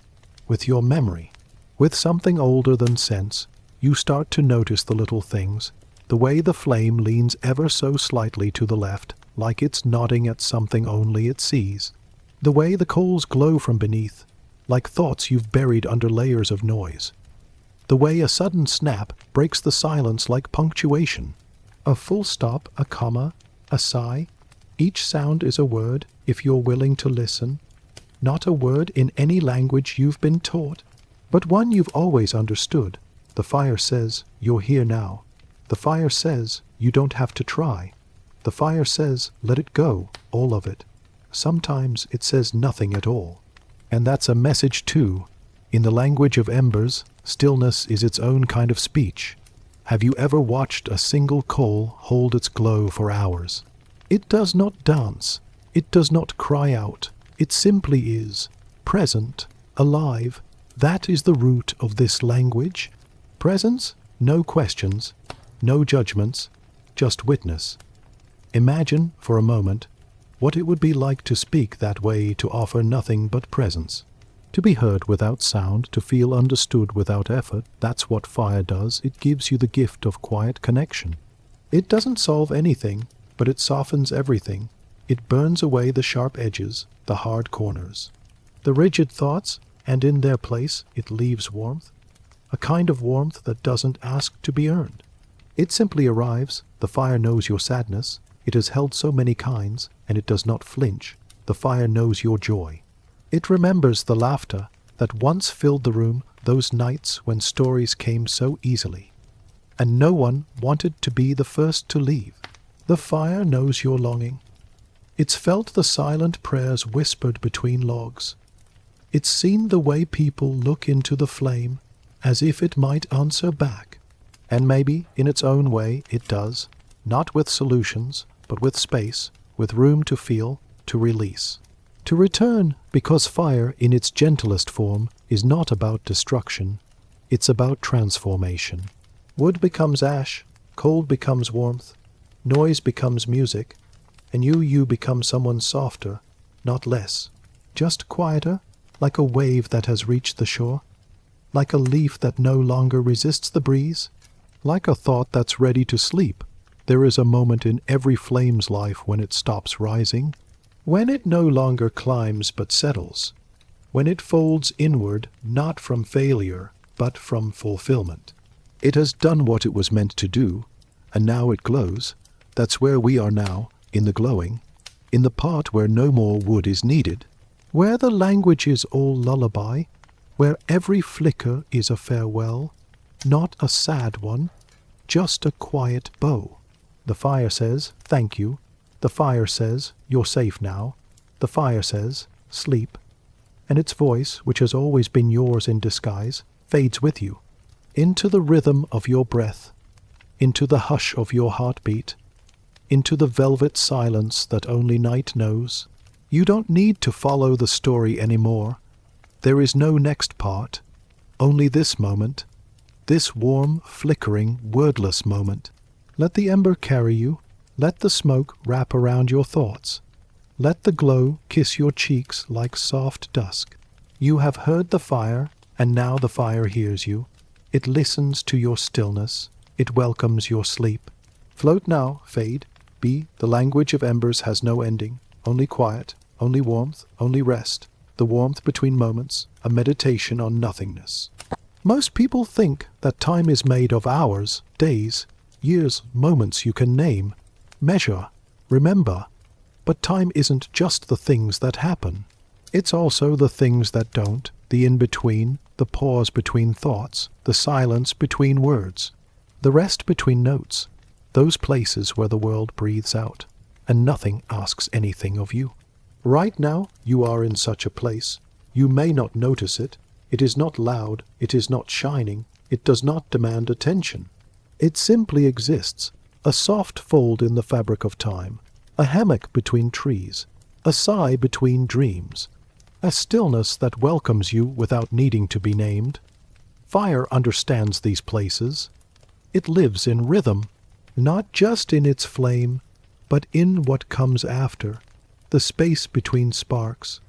[SPEAKER 1] with your memory. With something older than sense, you start to notice the little things, the way the flame leans ever so slightly to the left, like it's nodding at something only it sees. The way the coals glow from beneath, like thoughts you've buried under layers of noise. The way a sudden snap breaks the silence like punctuation. A full stop, a comma, a sigh. Each sound is a word, if you're willing to listen. Not a word in any language you've been taught, but one you've always understood. The fire says, you're here now. The fire says, you don't have to try. The fire says, let it go, all of it. Sometimes it says nothing at all. And that's a message too. In the language of embers, stillness is its own kind of speech. Have you ever watched a single coal hold its glow for hours? It does not dance. It does not cry out. It simply is, present, alive. That is the root of this language. Presence, no questions, no judgments, just witness. Imagine, for a moment, what it would be like to speak that way, to offer nothing but presence. To be heard without sound, to feel understood without effort. That's what fire does. It gives you the gift of quiet connection. It doesn't solve anything, but it softens everything. It burns away the sharp edges, the hard corners, the rigid thoughts, and in their place it leaves warmth, a kind of warmth that doesn't ask to be earned. It simply arrives. The fire knows your sadness. It has held so many kinds, and it does not flinch. The fire knows your joy. It remembers the laughter that once filled the room, those nights when stories came so easily, and no one wanted to be the first to leave. The fire knows your longing. It's felt the silent prayers whispered between logs. It's seen the way people look into the flame, as if it might answer back. And maybe, in its own way, it does, not with solutions, but with space, with room to feel, to release. To return, because fire, in its gentlest form, is not about destruction. It's about transformation. Wood becomes ash, cold becomes warmth, noise becomes music, and you become someone softer, not less, just quieter, like a wave that has reached the shore, like a leaf that no longer resists the breeze, like a thought that's ready to sleep. There is a moment in every flame's life when it stops rising, when it no longer climbs but settles, when it folds inward, not from failure, but from fulfillment. It has done what it was meant to do, and now it glows. That's where we are now, in the glowing, in the part where no more wood is needed, where the language is all lullaby, where every flicker is a farewell, not a sad one, just a quiet bow. The fire says, thank you. The fire says, you're safe now. The fire says, sleep. And its voice, which has always been yours in disguise, fades with you, into the rhythm of your breath, into the hush of your heartbeat, into the velvet silence that only night knows. You don't need to follow the story anymore. There is no next part, only this moment, this warm, flickering, wordless moment. Let the ember carry you. Let the smoke wrap around your thoughts. Let the glow kiss your cheeks like soft dusk. You have heard the fire, and now the fire hears you. It listens to your stillness. It welcomes your sleep. Float now, fade, be. The language of embers has no ending, only quiet, only warmth, only rest. The warmth between moments, a meditation on nothingness. Most people think that time is made of hours, days, years, moments you can name, measure, remember. But time isn't just the things that happen. It's also the things that don't, the in-between, the pause between thoughts, the silence between words, the rest between notes, those places where the world breathes out, and nothing asks anything of you. Right now, you are in such a place. You may not notice it. It is not loud, it is not shining, it does not demand attention. It simply exists, a soft fold in the fabric of time, a hammock between trees, a sigh between dreams, a stillness that welcomes you without needing to be named. Fire understands these places. It lives in rhythm, not just in its flame, but in what comes after, the space between sparks,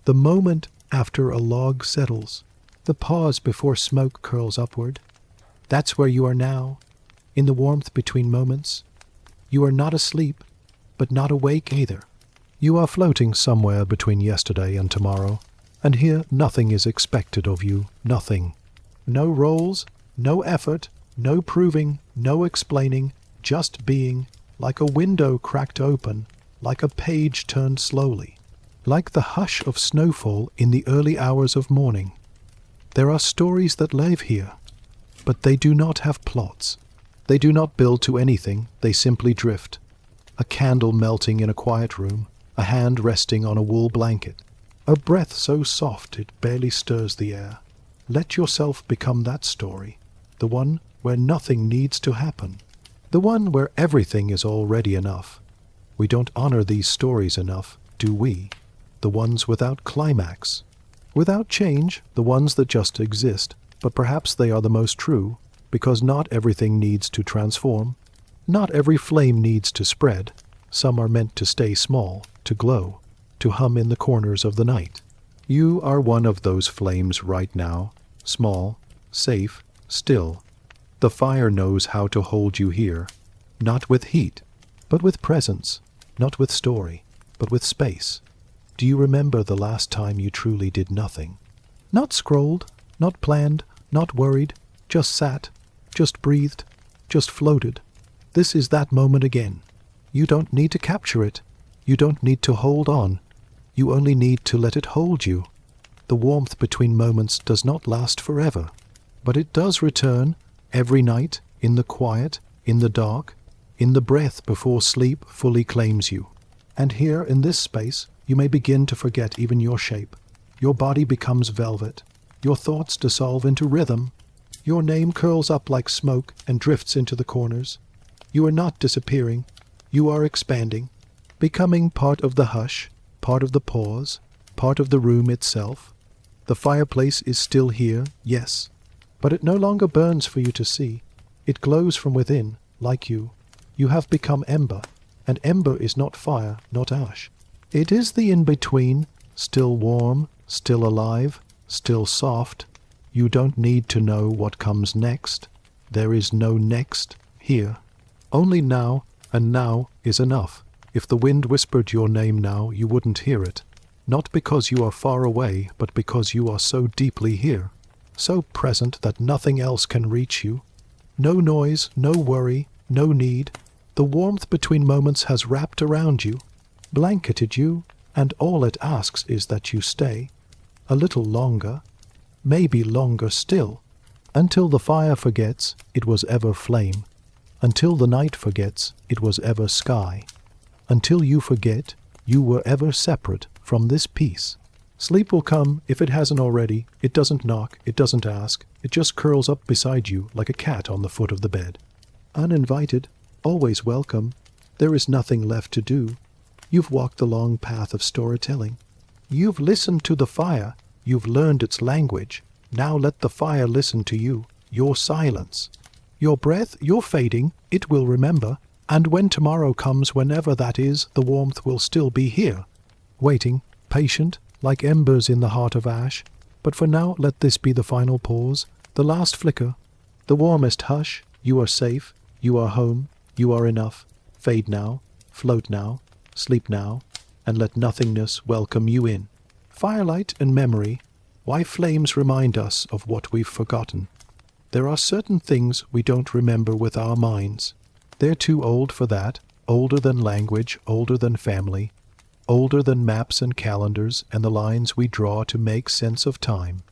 [SPEAKER 1] the moment after a log settles, the pause before smoke curls upward. That's where you are now, in the warmth between moments. You are not asleep, but not awake either. You are floating somewhere between yesterday and tomorrow, and here nothing is expected of you, nothing. No roles, no effort, no proving, no explaining, just being, like a window cracked open, like a page turned slowly, like the hush of snowfall in the early hours of morning. There are stories that live here, but they do not have plots. They do not build to anything, they simply drift. A candle melting in a quiet room, a hand resting on a wool blanket, a breath so soft it barely stirs the air. Let yourself become that story, the one where nothing needs to happen, the one where everything is already enough. We don't honor these stories enough, do we? The ones without climax. Without change, the ones that just exist, but perhaps they are the most true, because not everything needs to transform. Not every flame needs to spread. Some are meant to stay small, to glow, to hum in the corners of the night. You are one of those flames right now, small, safe, still. The fire knows how to hold you here, not with heat, but with presence, not with story, but with space. Do you remember the last time you truly did nothing? Not scrolled, not planned, not worried, just sat, just breathed, just floated. This is that moment again. You don't need to capture it. You don't need to hold on. You only need to let it hold you. The warmth between moments does not last forever, but it does return every night, in the quiet, in the dark, in the breath before sleep fully claims you. And here, in this space, you may begin to forget even your shape. Your body becomes velvet. Your thoughts dissolve into rhythm. Your name curls up like smoke and drifts into the corners. You are not disappearing. You are expanding, becoming part of the hush, part of the pause, part of the room itself. The fireplace is still here, yes, but it no longer burns for you to see. It glows from within, like you. You have become ember, and ember is not fire, not ash. It is the in-between, still warm, still alive, still soft. You don't need to know what comes next. There is no next here. Only now, and now is enough. If the wind whispered your name now, you wouldn't hear it. Not because you are far away, but because you are so deeply here. So present that nothing else can reach you. No noise, no worry, no need. The warmth between moments has wrapped around you, blanketed you, and all it asks is that you stay. A little longer, maybe longer still, until the fire forgets it was ever flame, until the night forgets it was ever sky, until you forget you were ever separate from this peace. Sleep will come if it hasn't already. It doesn't knock, it doesn't ask, it just curls up beside you like a cat on the foot of the bed. Uninvited, always welcome. There is nothing left to do. You've walked the long path of storytelling. You've listened to the fire. You've learned its language. Now let the fire listen to you, your silence. Your breath, you're fading, it will remember, and when tomorrow comes, whenever that is, the warmth will still be here, waiting, patient, like embers in the heart of ash, But for now, let this be the final pause, the last flicker, the warmest hush. You are safe, you are home, you are enough. Fade now, float now, sleep now, and let nothingness welcome you in. Firelight and memory, why flames remind us of what we've forgotten. There are certain things we don't remember with our minds. They're too old for that, older than language, older than family, older than maps and calendars and the lines we draw to make sense of time.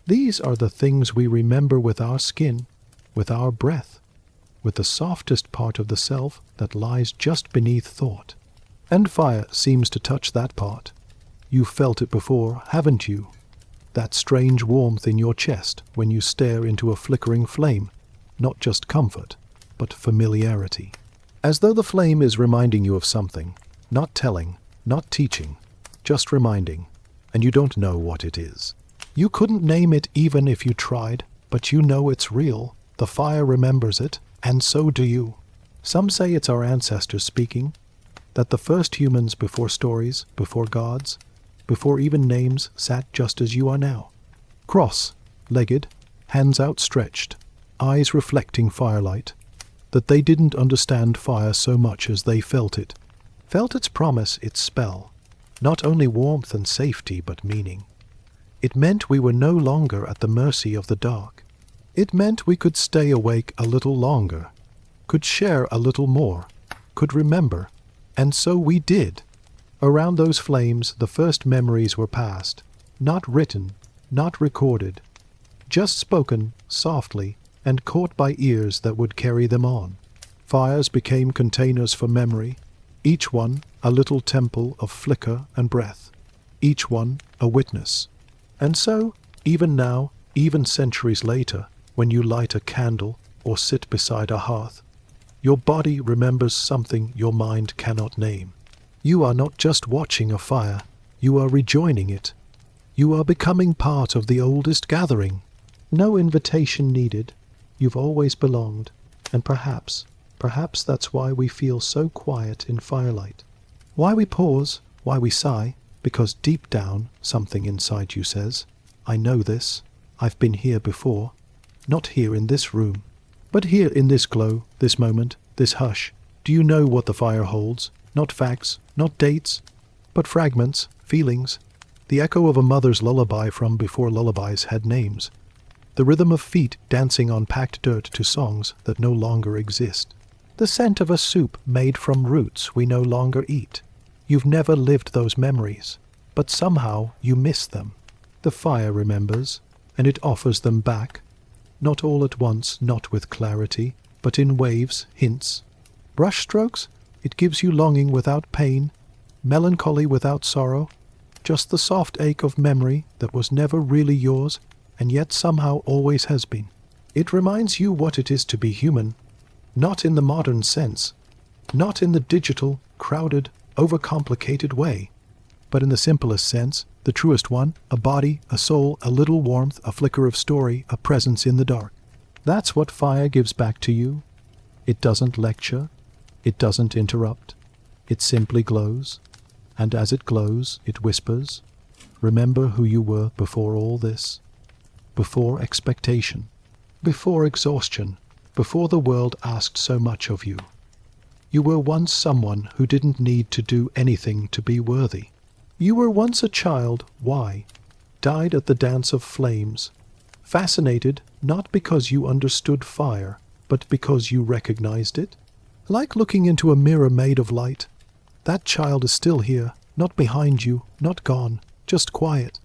[SPEAKER 1] These are the things we remember with our skin, with our breath, with the softest part of the self that lies just beneath thought. And fire seems to touch that part. You've felt it before, haven't you? That strange warmth in your chest when you stare into a flickering flame, not just comfort, but familiarity. As though the flame is reminding you of something, not telling, not teaching, just reminding, and you don't know what it is. You couldn't name it even if you tried, but you know it's real. The fire remembers it, and so do you. Some say it's our ancestors speaking, that the first humans before stories, before gods, before even names, sat just as you are now. Cross-legged, hands outstretched, eyes reflecting firelight, that they didn't understand fire so much as they felt it. Felt its promise, its spell, not only warmth and safety, but meaning. It meant we were no longer at the mercy of the dark. It meant we could stay awake a little longer, could share a little more, could remember, and so we did. Around those flames the first memories were passed, not written, not recorded, just spoken softly and caught by ears that would carry them on. Fires became containers for memory, each one a little temple of flicker and breath, each one a witness. And so, even now, even centuries later, when you light a candle or sit beside a hearth, your body remembers something your mind cannot name. You are not just watching a fire, you are rejoining it. You are becoming part of the oldest gathering. No invitation needed. You've always belonged, and perhaps that's why we feel so quiet in firelight. Why we pause, why we sigh, because deep down something inside you says, I know this, I've been here before, not here in this room, but here in this glow, this moment, this hush. Do you know what the fire holds? Not facts, not dates, but fragments, feelings, the echo of a mother's lullaby from before lullabies had names, the rhythm of feet dancing on packed dirt to songs that no longer exist, the scent of a soup made from roots we no longer eat. You've never lived those memories, but somehow you miss them. The fire remembers, and it offers them back, not all at once, not with clarity, but in waves, hints. Brushstrokes? It gives you longing without pain, melancholy without sorrow, just the soft ache of memory that was never really yours, and yet somehow always has been. It reminds you what it is to be human, not in the modern sense, not in the digital, crowded, overcomplicated way, but in the simplest sense, the truest one, a body, a soul, a little warmth, a flicker of story, a presence in the dark. That's what fire gives back to you. It doesn't lecture, it doesn't interrupt, it simply glows, and as it glows, it whispers, remember who you were before all this, before expectation, before exhaustion, before the world asked so much of you. You were once someone who didn't need to do anything to be worthy. You were once a child, why? Died at the dance of flames, fascinated not because you understood fire, but because you recognized it. Like looking into a mirror made of light. That child is still here, not behind you, not gone, just quiet.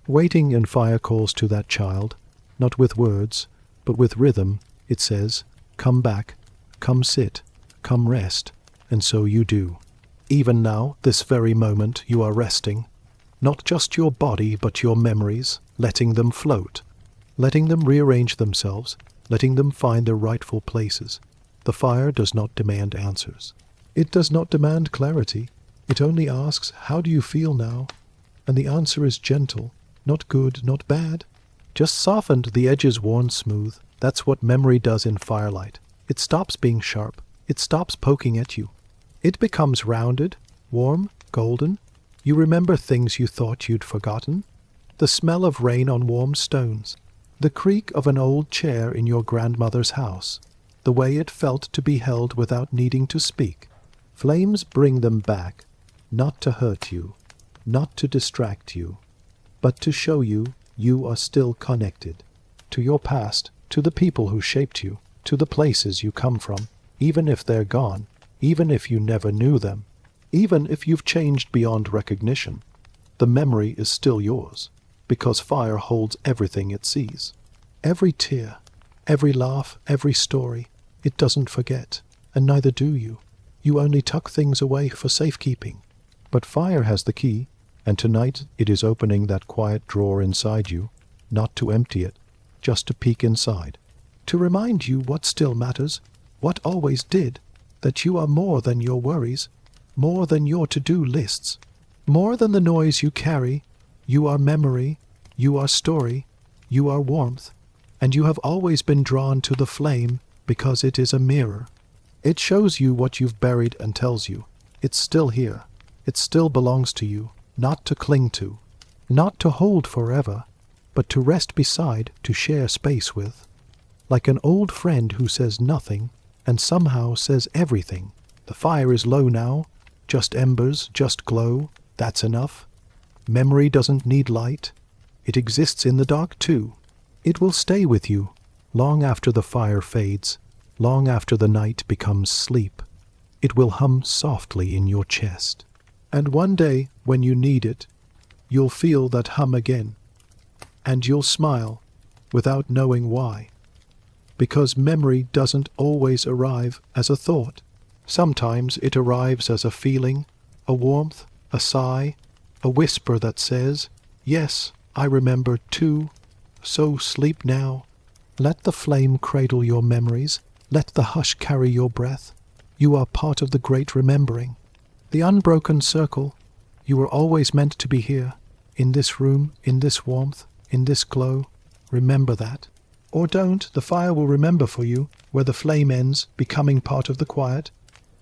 [SPEAKER 1] Waiting, and fire calls to that child, not with words, but with rhythm. It says, come back, come sit, come rest, and so you do. Even now, this very moment, you are resting. Not just your body, but your memories, letting them float, letting them rearrange themselves, letting them find their rightful places. The fire does not demand answers. It does not demand clarity. It only asks, how do you feel now? And the answer is gentle, not good, not bad. Just softened, the edges worn smooth. That's what memory does in firelight. It stops being sharp. It stops poking at you. It becomes rounded, warm, golden. You remember things you thought you'd forgotten. the smell of rain on warm stones, the creak of an old chair in your grandmother's house, the way it felt to be held without needing to speak. Flames bring them back, not to hurt you, not to distract you, but to show you you are still connected. To your past, to the people who shaped you, to the places you come from, even if they're gone, even if you never knew them, even if you've changed beyond recognition. The memory is still yours, because fire holds everything it sees. Every tear, every laugh, every story, it doesn't forget, and neither do you. You only tuck things away for safekeeping. But fire has the key, and tonight it is opening that quiet drawer inside you, not to empty it, just to peek inside, to remind you what still matters, what always did, that you are more than your worries, more than your to-do lists, more than the noise you carry. You are memory, you are story, you are warmth, and you have always been drawn to the flame because it is a mirror. It shows you what you've buried and tells you, it's still here, it still belongs to you, not to cling to, not to hold forever, but to rest beside, to share space with. Like an old friend who says nothing and somehow says everything. The fire is low now, just embers, just glow, that's enough. Memory doesn't need light. It exists in the dark too. It will stay with you, long after the fire fades, long after the night becomes sleep. It will hum softly in your chest. And one day, when you need it, you'll feel that hum again. And you'll smile, without knowing why. Because memory doesn't always arrive as a thought. Sometimes it arrives as a feeling, a warmth, a sigh, a whisper that says, "Yes, I remember too." So sleep now. Let the flame cradle your memories. Let the hush carry your breath. You are part of the great remembering. The unbroken circle. You were always meant to be here, in this room, in this warmth, in this glow. Remember that. Or don't, the fire will remember for you, where the flame ends, becoming part of the quiet.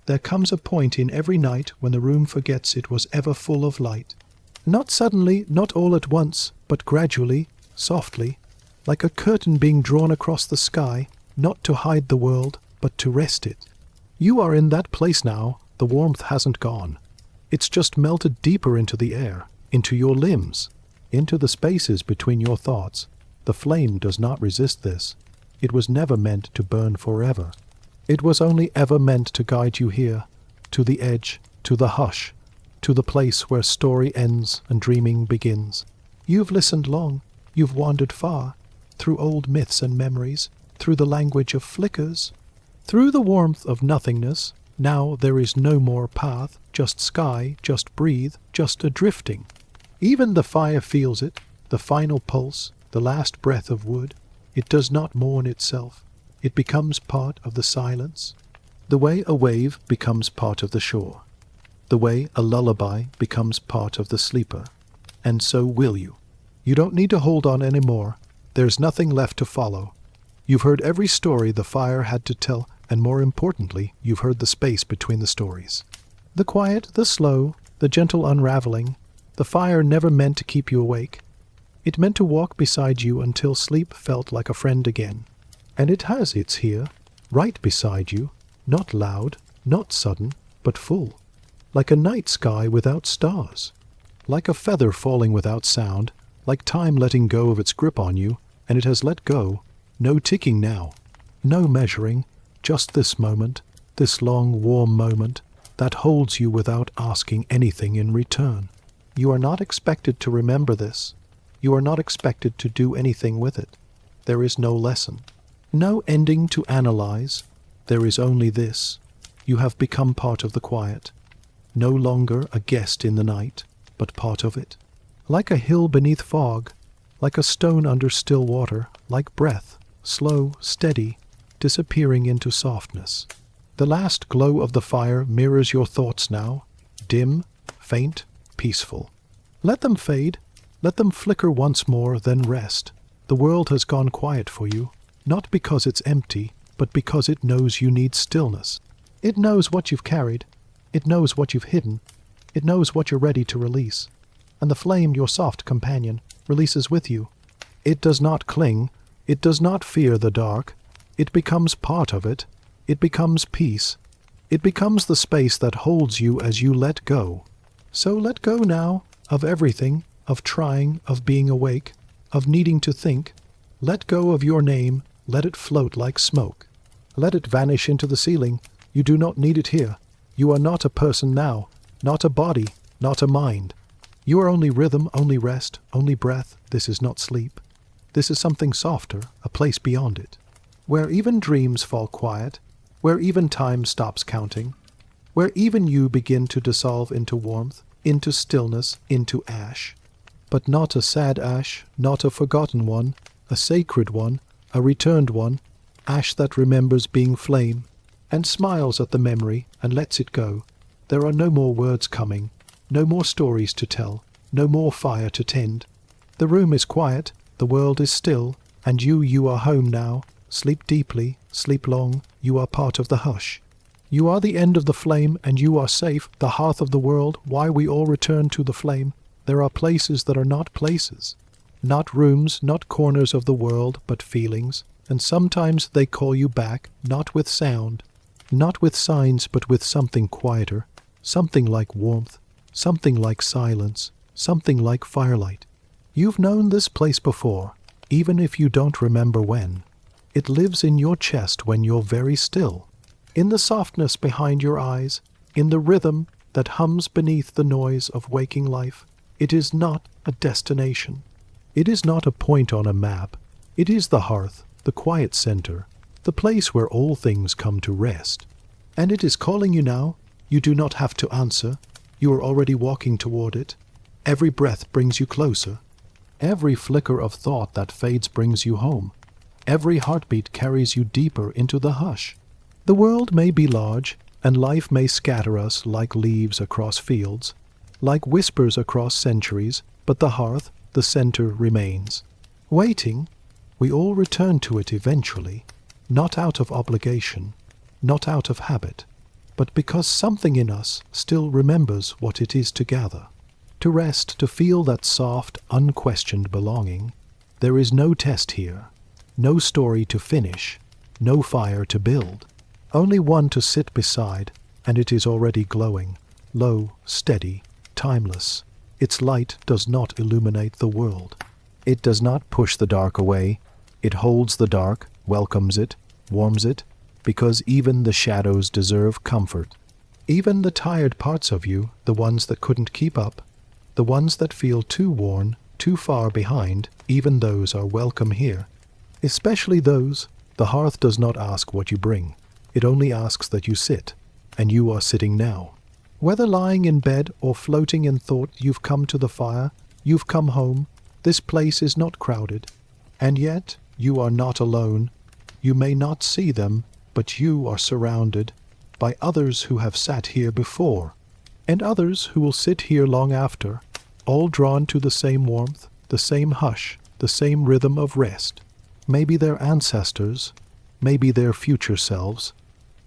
[SPEAKER 1] There comes a point in every night when the room forgets it was ever full of light. Not suddenly, not all at once, but gradually, softly, like a curtain being drawn across the sky, not to hide the world, but to rest it. You are in that place now. The warmth hasn't gone. It's just melted deeper into the air, into your limbs, into the spaces between your thoughts. The flame does not resist this. It was never meant to burn forever. It was only ever meant to guide you here, to the edge, to the hush, to the place where story ends and dreaming begins. You've listened long, you've wandered far, through old myths and memories, through the language of flickers, through the warmth of nothingness. Now there is no more path, just sky, just breathe, just a drifting. Even the fire feels it, the final pulse, the last breath of wood. It does not mourn itself. It becomes part of the silence. The way a wave becomes part of the shore. The way a lullaby becomes part of the sleeper. And so will you. You don't need to hold on anymore. There's nothing left to follow. You've heard every story the fire had to tell, and more importantly, you've heard the space between the stories. The quiet, the slow, the gentle unraveling. The fire never meant to keep you awake. It meant to walk beside you until sleep felt like a friend again. And it has its here, right beside you, not loud, not sudden, but full. Like a night sky without stars. Like a feather falling without sound, like time letting go of its grip on you, and it has let go. No ticking now, no measuring, just this moment, this long, warm moment that holds you without asking anything in return. You are not expected to remember this. You are not expected to do anything with it. There is no lesson, no ending to analyze. There is only this. You have become part of the quiet. No longer a guest in the night, but part of it. Like a hill beneath fog, like a stone under still water, like breath, slow, steady, disappearing into softness. The last glow of the fire mirrors your thoughts now, dim, faint, peaceful. Let them fade. Let them flicker once more, then rest. The world has gone quiet for you, not because it's empty, but because it knows you need stillness. It knows what you've carried. It knows what you've hidden. It knows what you're ready to release. and the flame, your soft companion, releases with you. It does not cling, it does not fear the dark, it becomes part of it, it becomes peace, it becomes the space that holds you as you let go. So let go now of everything, of trying, of being awake, of needing to think. Let go of your name, let it float like smoke. Let it vanish into the ceiling. You do not need it here. You are not a person now, not a body, not a mind. You are only rhythm, only rest, only breath. This is not sleep. This is something softer, a place beyond it, where even dreams fall quiet, where even time stops counting, where even you begin to dissolve into warmth, into stillness, into ash. But not a sad ash, not a forgotten one, a sacred one, a returned one, ash that remembers being flame, and smiles at the memory and lets it go. There are no more words coming, no more stories to tell, no more fire to tend. The room is quiet, the world is still, and you are home now. Sleep deeply, sleep long, you are part of the hush. You are the end of the flame, and you are safe, the hearth of the world, why we all return to the flame. There are places that are not places, not rooms, not corners of the world, but feelings, and sometimes they call you back, not with sound, not with signs, but with something quieter, something like warmth, something like silence, something like firelight. You've known this place before, even if you don't remember when. It lives in your chest when you're very still, in the softness behind your eyes, in the rhythm that hums beneath the noise of waking life. It is not a destination. It is not a point on a map. It is the hearth, the quiet center, the place where all things come to rest. And it is calling you now. You do not have to answer. You are already walking toward it. Every breath brings you closer. Every flicker of thought that fades brings you home. Every heartbeat carries you deeper into the hush. The world may be large, and life may scatter us like leaves across fields, like whispers across centuries, but the hearth, the center, remains. Waiting, we all return to it eventually, not out of obligation, not out of habit, but because something in us still remembers what it is to gather, to rest, to feel that soft, unquestioned belonging. There is no test here, no story to finish, no fire to build, only one to sit beside, and it is already glowing, low, steady, timeless. Its light does not illuminate the world. It does not push the dark away. It holds the dark, welcomes it, warms it, because even the shadows deserve comfort. Even the tired parts of you, the ones that couldn't keep up, the ones that feel too worn, too far behind, even those are welcome here. Especially those. The hearth does not ask what you bring. It only asks that you sit, and you are sitting now. Whether lying in bed or floating in thought, you've come to the fire, you've come home. This place is not crowded. And yet, you are not alone. You may not see them, but you are surrounded by others who have sat here before, and others who will sit here long after, all drawn to the same warmth, the same hush, the same rhythm of rest. Maybe they're ancestors, maybe they're future selves,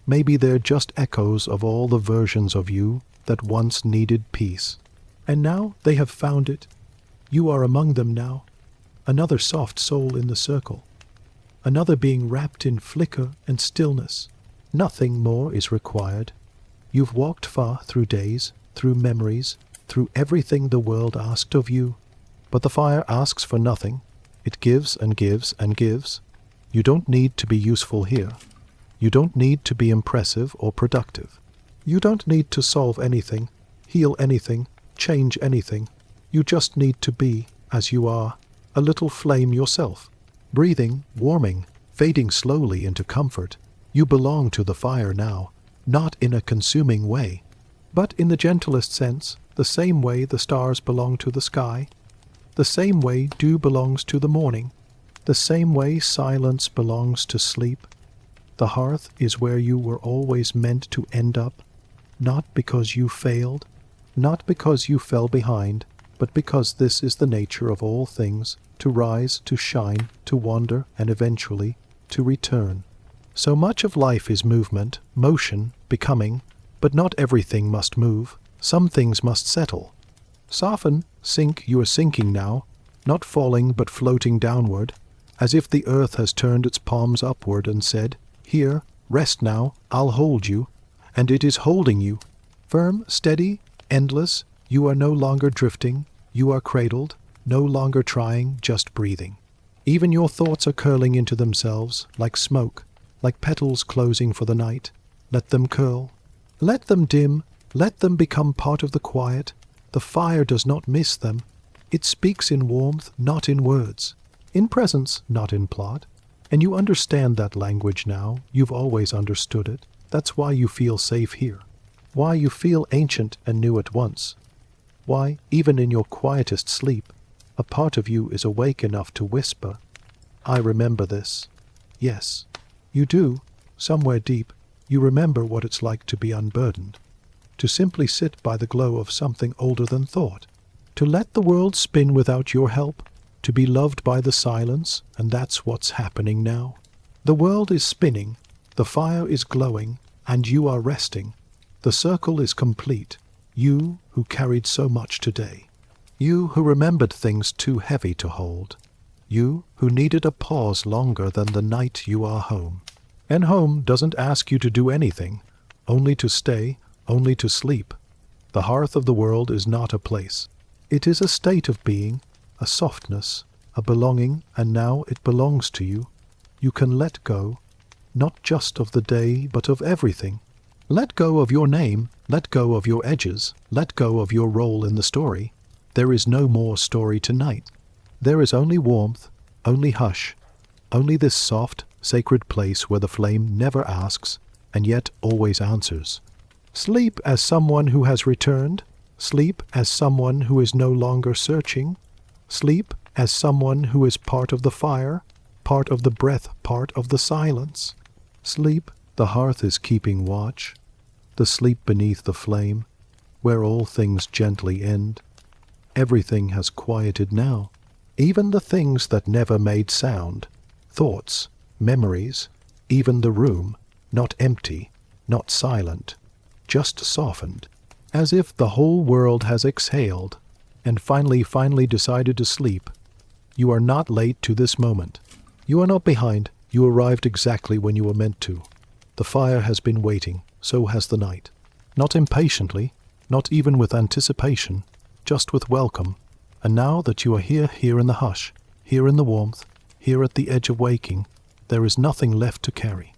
[SPEAKER 1] maybe they're just echoes of all the versions of you that once needed peace. And now they have found it. You are among them now, another soft soul in the circle, another being wrapped in flicker and stillness. Nothing more is required. You've walked far through days, through memories, through everything the world asked of you. But the fire asks for nothing. It gives and gives and gives. You don't need to be useful here. You don't need to be impressive or productive. You don't need to solve anything, heal anything, change anything. You just need to be, as you are, a little flame yourself, breathing, warming, fading slowly into comfort. You belong to the fire now, not in a consuming way, but in the gentlest sense, the same way the stars belong to the sky, the same way dew belongs to the morning, the same way silence belongs to sleep. The hearth is where you were always meant to end up, not because you failed, not because you fell behind, but because this is the nature of all things, to rise, to shine, to wander, and eventually to return. So much of life is movement, motion, becoming, but not everything must move. Some things must settle. Soften, Sink, you are sinking now, not falling but floating downward, as if the earth has turned its palms upward and said, "Here, rest now, I'll hold you," and it is holding you. Firm, steady, endless, you are no longer drifting, you are cradled, no longer trying, just breathing. Even your thoughts are curling into themselves, like smoke, like petals closing for the night. Let them curl. Let them dim, let them become part of the quiet. The fire does not miss them. It speaks in warmth, not in words. In presence, not in plot. And you understand that language now. You've always understood it. That's why you feel safe here. Why you feel ancient and new at once. Why, even in your quietest sleep, a part of you is awake enough to whisper, "I remember this." Yes, you do. Somewhere deep, you remember what it's like to be unburdened. To simply sit by the glow of something older than thought. To let the world spin without your help. To be loved by the silence, and that's what's happening now. The world is spinning, the fire is glowing, and you are resting. The circle is complete. You who carried so much today. You who remembered things too heavy to hold. You who needed a pause longer than the night you are home. And home doesn't ask you to do anything, only to stay, only to sleep. The hearth of the world is not a place. It is a state of being, a softness, a belonging, and now it belongs to you. You can let go, not just of the day, but of everything. Let go of your name, let go of your edges, let go of your role in the story. There is no more story tonight. There is only warmth, only hush, only this soft, sacred place where the flame never asks, and yet always answers. Sleep as someone who has returned. Sleep as someone who is no longer searching. Sleep as someone who is part of the fire, part of the breath, part of the silence. Sleep, the hearth is keeping watch. The sleep beneath the flame, where all things gently end. Everything has quieted now, even the things that never made sound. Thoughts, memories, even the room, not empty, not silent, just softened, as if the whole world has exhaled, and finally decided to sleep. You are not late to this moment. You are not behind. You arrived exactly when you were meant to. The fire has been waiting, so has the night. Not impatiently, not even with anticipation, just with welcome. And now that you are here in the hush, here in the warmth, here at the edge of waking, there is nothing left to carry.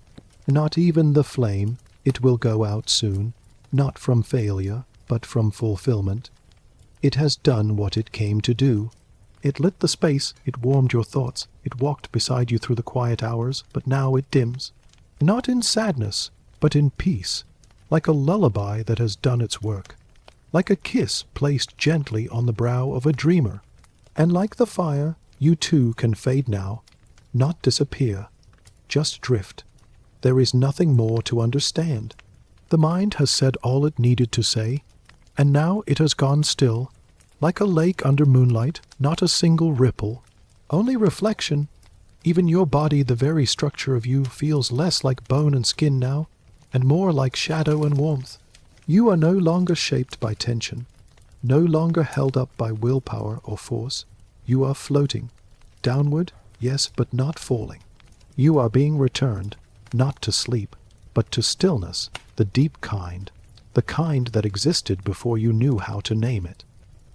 [SPEAKER 1] Not even the flame. It will go out soon, not from failure, but from fulfillment. It has done what it came to do. It lit the space, it warmed your thoughts, it walked beside you through the quiet hours, but now it dims. Not in sadness, but in peace, like a lullaby that has done its work, like a kiss placed gently on the brow of a dreamer. And like the fire, you too can fade now, not disappear, just drift. There is nothing more to understand. The mind has said all it needed to say, and now it has gone still, like a lake under moonlight, not a single ripple, only reflection. Even your body, the very structure of you, feels less like bone and skin now, and more like shadow and warmth. You are no longer shaped by tension, no longer held up by willpower or force. You are floating, downward, yes, but not falling. You are being returned, not to sleep, but to stillness, the deep kind, the kind that existed before you knew how to name it.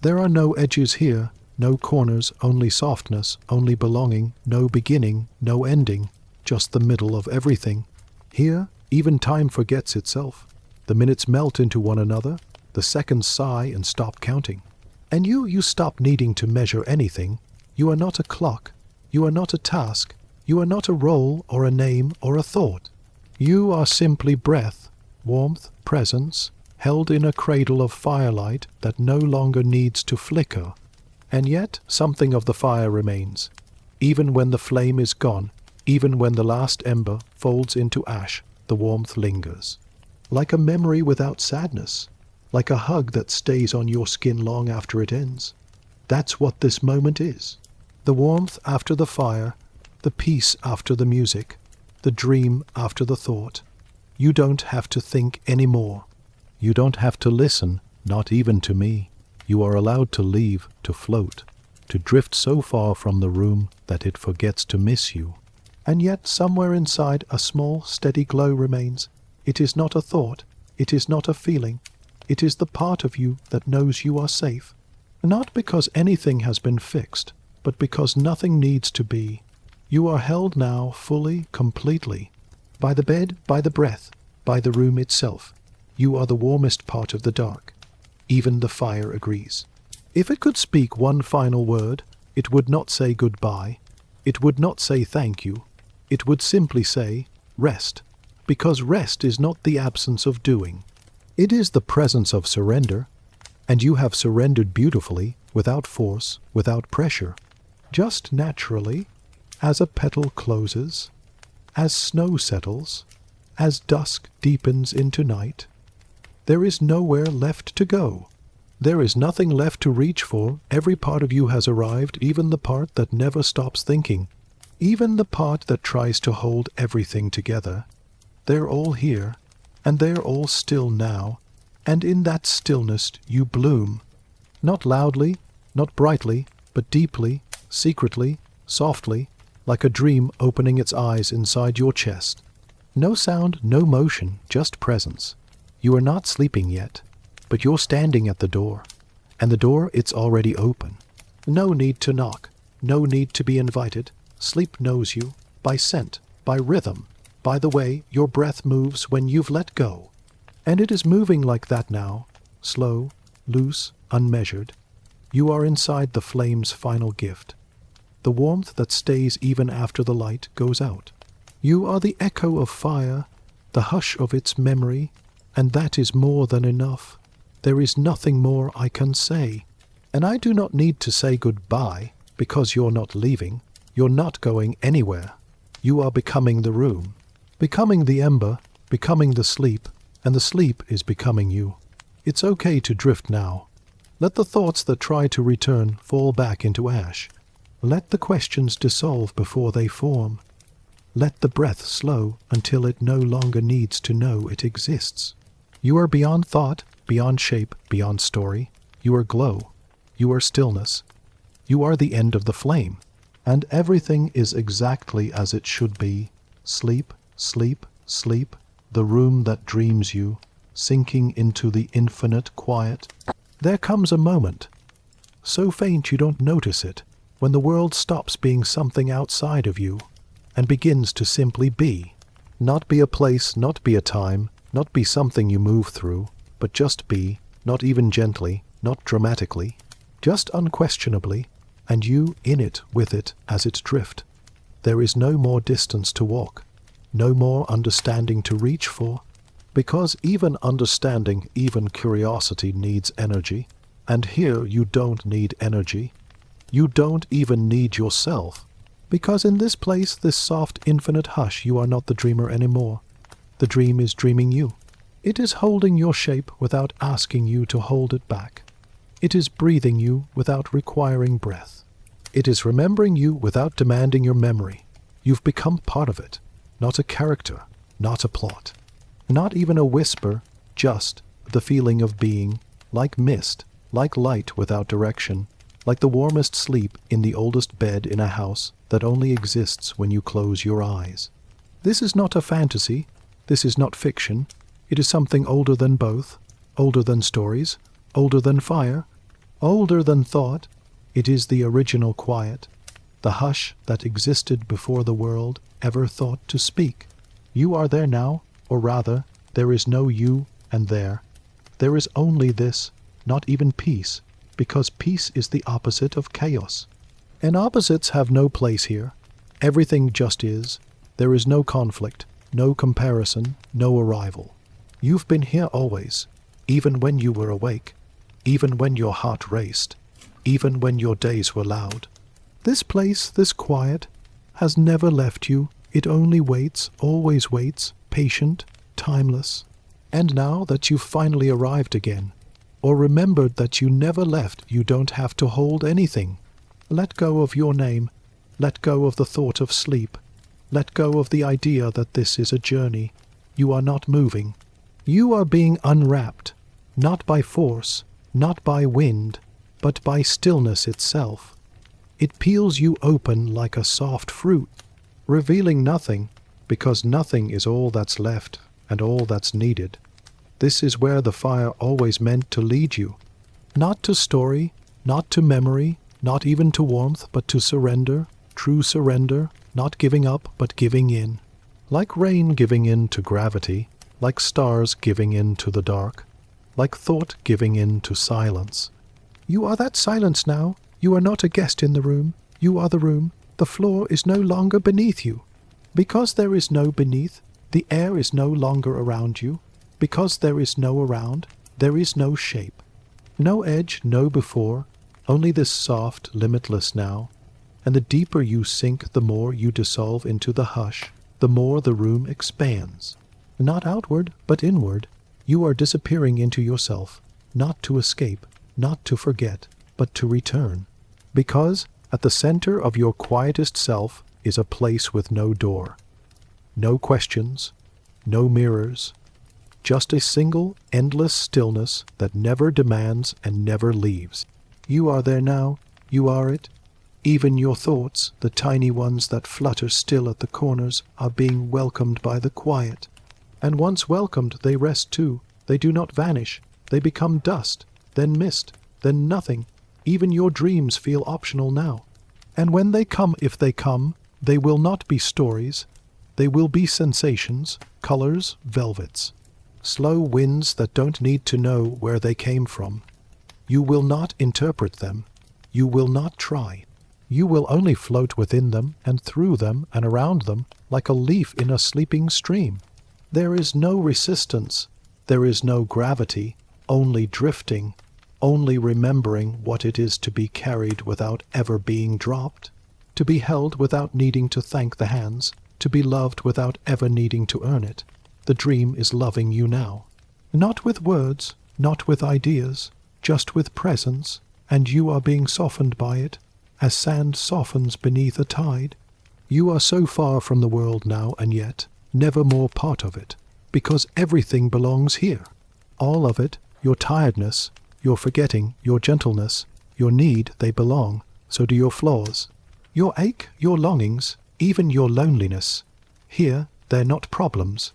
[SPEAKER 1] There are no edges here, no corners, only softness, only belonging, no beginning, no ending, just the middle of everything. Here, even time forgets itself. The minutes melt into one another, the seconds sigh and stop counting. And you stop needing to measure anything. You are not a clock, you are not a task, you are not a role or a name or a thought. You are simply breath, warmth, presence, held in a cradle of firelight that no longer needs to flicker. And yet something of the fire remains. Even when the flame is gone, even when the last ember folds into ash, the warmth lingers. Like a memory without sadness, like a hug that stays on your skin long after it ends. That's what this moment is. The warmth after the fire, the peace after the music, the dream after the thought. You don't have to think any more. You don't have to listen, not even to me. You are allowed to leave, to float, to drift so far from the room that it forgets to miss you. And yet somewhere inside a small, steady glow remains. It is not a thought, it is not a feeling, it is the part of you that knows you are safe. Not because anything has been fixed, but because nothing needs to be. You are held now fully, completely, by the bed, by the breath, by the room itself. You are the warmest part of the dark. Even the fire agrees. If it could speak one final word, it would not say goodbye. It would not say thank you. It would simply say, rest. Because rest is not the absence of doing. It is the presence of surrender. And you have surrendered beautifully, without force, without pressure. Just naturally, as a petal closes, as snow settles, as dusk deepens into night. There is nowhere left to go. There is nothing left to reach for. Every part of you has arrived, even the part that never stops thinking, even the part that tries to hold everything together. They're all here, and they're all still now, and in that stillness you bloom. Not loudly, not brightly, but deeply, secretly, softly, like a dream opening its eyes inside your chest. No sound, no motion, just presence. You are not sleeping yet, but you're standing at the door, and the door, it's already open. No need to knock, no need to be invited. Sleep knows you, by scent, by rhythm, by the way your breath moves when you've let go. And it is moving like that now, slow, loose, unmeasured. You are inside the flame's final gift, the warmth that stays even after the light goes out. You are the echo of fire, the hush of its memory, and that is more than enough. There is nothing more I can say. And I do not need to say goodbye, because you're not leaving. You're not going anywhere. You are becoming the room, becoming the ember, becoming the sleep, and the sleep is becoming you. It's okay to drift now. Let the thoughts that try to return fall back into ash. Let the questions dissolve before they form. Let the breath slow until it no longer needs to know it exists. You are beyond thought, beyond shape, beyond story. You are glow. You are stillness. You are the end of the flame. And everything is exactly as it should be. Sleep, sleep, sleep, the room that dreams you, sinking into the infinite quiet. There comes a moment, so faint you don't notice it, when the world stops being something outside of you and begins to simply be. Not be a place, not be a time, not be something you move through, but just be, not even gently, not dramatically, just unquestionably, and you in it with it as it drift. There is no more distance to walk, no more understanding to reach for, because even understanding, even curiosity needs energy, and here you don't need energy. You don't even need yourself, because in this place, this soft, infinite hush, you are not the dreamer anymore. The dream is dreaming you. It is holding your shape without asking you to hold it back. It is breathing you without requiring breath. It is remembering you without demanding your memory. You've become part of it, not a character, not a plot, not even a whisper, just the feeling of being, like mist, like light without direction, like the warmest sleep in the oldest bed in a house that only exists when you close your eyes. This is not a fantasy. This is not fiction. It is something older than both, older than stories, older than fire, older than thought. It is the original quiet, the hush that existed before the world ever thought to speak. You are there now, or rather, there is no you and there. There is only this, not even peace, because peace is the opposite of chaos. And opposites have no place here. Everything just is. There is no conflict, no comparison, no arrival. You've been here always, even when you were awake, even when your heart raced, even when your days were loud. This place, this quiet, has never left you. It only waits, always waits, patient, timeless. And now that you've finally arrived again, or remembered that you never left, you don't have to hold anything. Let go of your name. Let go of the thought of sleep. Let go of the idea that this is a journey. You are not moving. You are being unwrapped, not by force, not by wind, but by stillness itself. It peels you open like a soft fruit, revealing nothing, because nothing is all that's left and all that's needed. This is where the fire always meant to lead you. Not to story, not to memory, not even to warmth, but to surrender, true surrender, not giving up, but giving in. Like rain giving in to gravity, like stars giving in to the dark, like thought giving in to silence. You are that silence now. You are not a guest in the room. You are the room. The floor is no longer beneath you. Because there is no beneath, the air is no longer around you. Because there is no around, there is no shape. No edge, no before, only this soft, limitless now. And the deeper you sink, the more you dissolve into the hush, the more the room expands. Not outward, but inward. You are disappearing into yourself, not to escape, not to forget, but to return. Because at the center of your quietest self is a place with no door. No questions, no mirrors, just a single, endless stillness that never demands and never leaves. You are there now, you are it. Even your thoughts, the tiny ones that flutter still at the corners, are being welcomed by the quiet. And once welcomed, they rest too. They do not vanish. They become dust, then mist, then nothing. Even your dreams feel optional now. And when they come, if they come, they will not be stories. They will be sensations, colors, velvets. Slow winds that don't need to know where they came from. You will not interpret them. You will not try. You will only float within them and through them and around them like a leaf in a sleeping stream. There is no resistance. There is no gravity, only drifting, only remembering what it is to be carried without ever being dropped, to be held without needing to thank the hands, to be loved without ever needing to earn it. The dream is loving you now. Not with words, not with ideas, just with presence, and you are being softened by it, as sand softens beneath a tide. You are so far from the world now, and yet never more part of it, because everything belongs here. All of it, your tiredness, your forgetting, your gentleness, your need, they belong. So do your flaws. Your ache, your longings, even your loneliness. Here, they're not problems.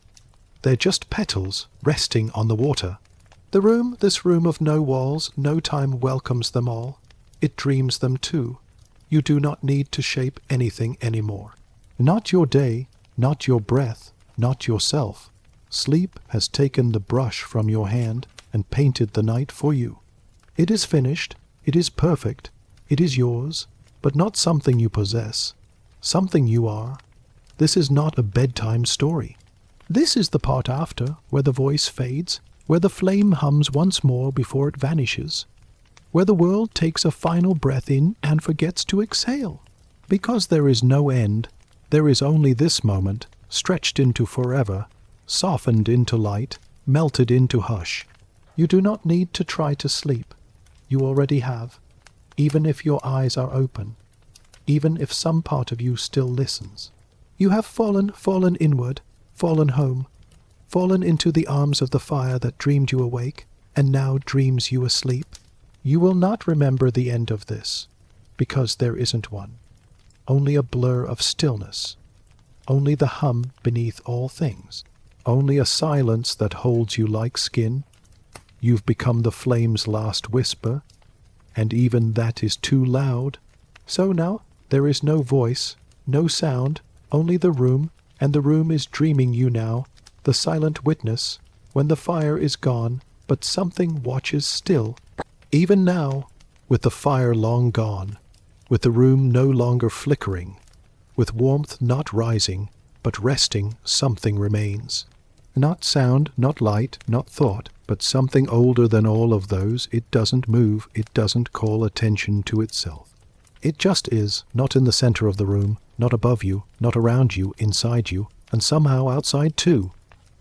[SPEAKER 1] They're just petals resting on the water. The room, this room of no walls, no time welcomes them all. It dreams them too. You do not need to shape anything anymore. Not your day, not your breath, not yourself. Sleep has taken the brush from your hand and painted the night for you. It is finished, it is perfect, it is yours, but not something you possess, something you are. This is not a bedtime story. This is the part after, where the voice fades, where the flame hums once more before it vanishes, where the world takes a final breath in and forgets to exhale. Because there is no end, there is only this moment, stretched into forever, softened into light, melted into hush. You do not need to try to sleep. You already have, even if your eyes are open, even if some part of you still listens. You have fallen inward, fallen home, fallen into the arms of the fire that dreamed you awake, and now dreams you asleep. You will not remember the end of this, because there isn't one. Only a blur of stillness, only the hum beneath all things, only a silence that holds you like skin. You've become the flame's last whisper, and even that is too loud. So now there is no voice, no sound, only the room, and the room is dreaming you now, the silent witness, when the fire is gone, but something watches still. Even now, with the fire long gone, with the room no longer flickering, with warmth not rising, but resting, something remains. Not sound, not light, not thought, but something older than all of those. It doesn't move, it doesn't call attention to itself. It just is, not in the center of the room, not above you, not around you, inside you, and somehow outside too.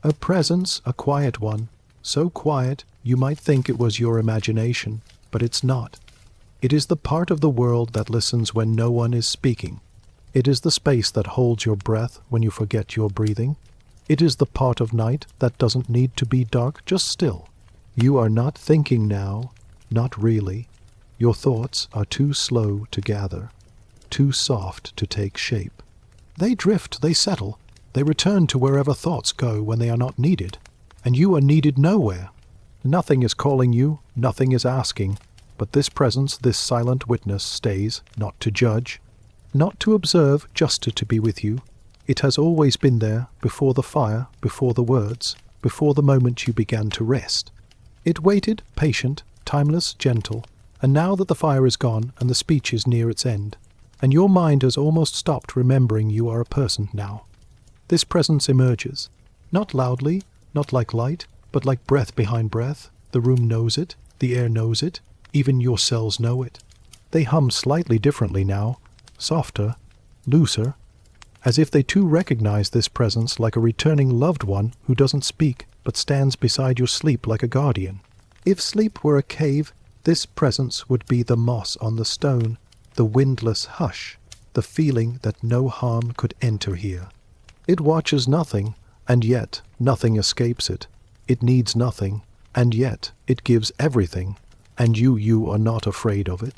[SPEAKER 1] A presence, a quiet one, so quiet you might think it was your imagination, but it's not. It is the part of the world that listens when no one is speaking. It is the space that holds your breath when you forget your breathing. It is the part of night that doesn't need to be dark, just still. You are not thinking now. Not really. Your thoughts are too slow to gather, too soft to take shape. They drift, they settle, they return to wherever thoughts go when they are not needed, and you are needed nowhere. Nothing is calling you, nothing is asking, but this presence, this silent witness stays, not to judge, not to observe, just to be with you. It has always been there, before the fire, before the words, before the moment you began to rest. It waited, patient, timeless, gentle, and now that the fire is gone and the speech is near its end, and your mind has almost stopped remembering you are a person now, this presence emerges, not loudly, not like light, but like breath behind breath. The room knows it, the air knows it, even your cells know it. They hum slightly differently now, softer, looser, as if they too recognize this presence like a returning loved one who doesn't speak but stands beside your sleep like a guardian. If sleep were a cave, this presence would be the moss on the stone, the windless hush, the feeling that no harm could enter here. It watches nothing, and yet nothing escapes it. It needs nothing, and yet it gives everything, and you are not afraid of it.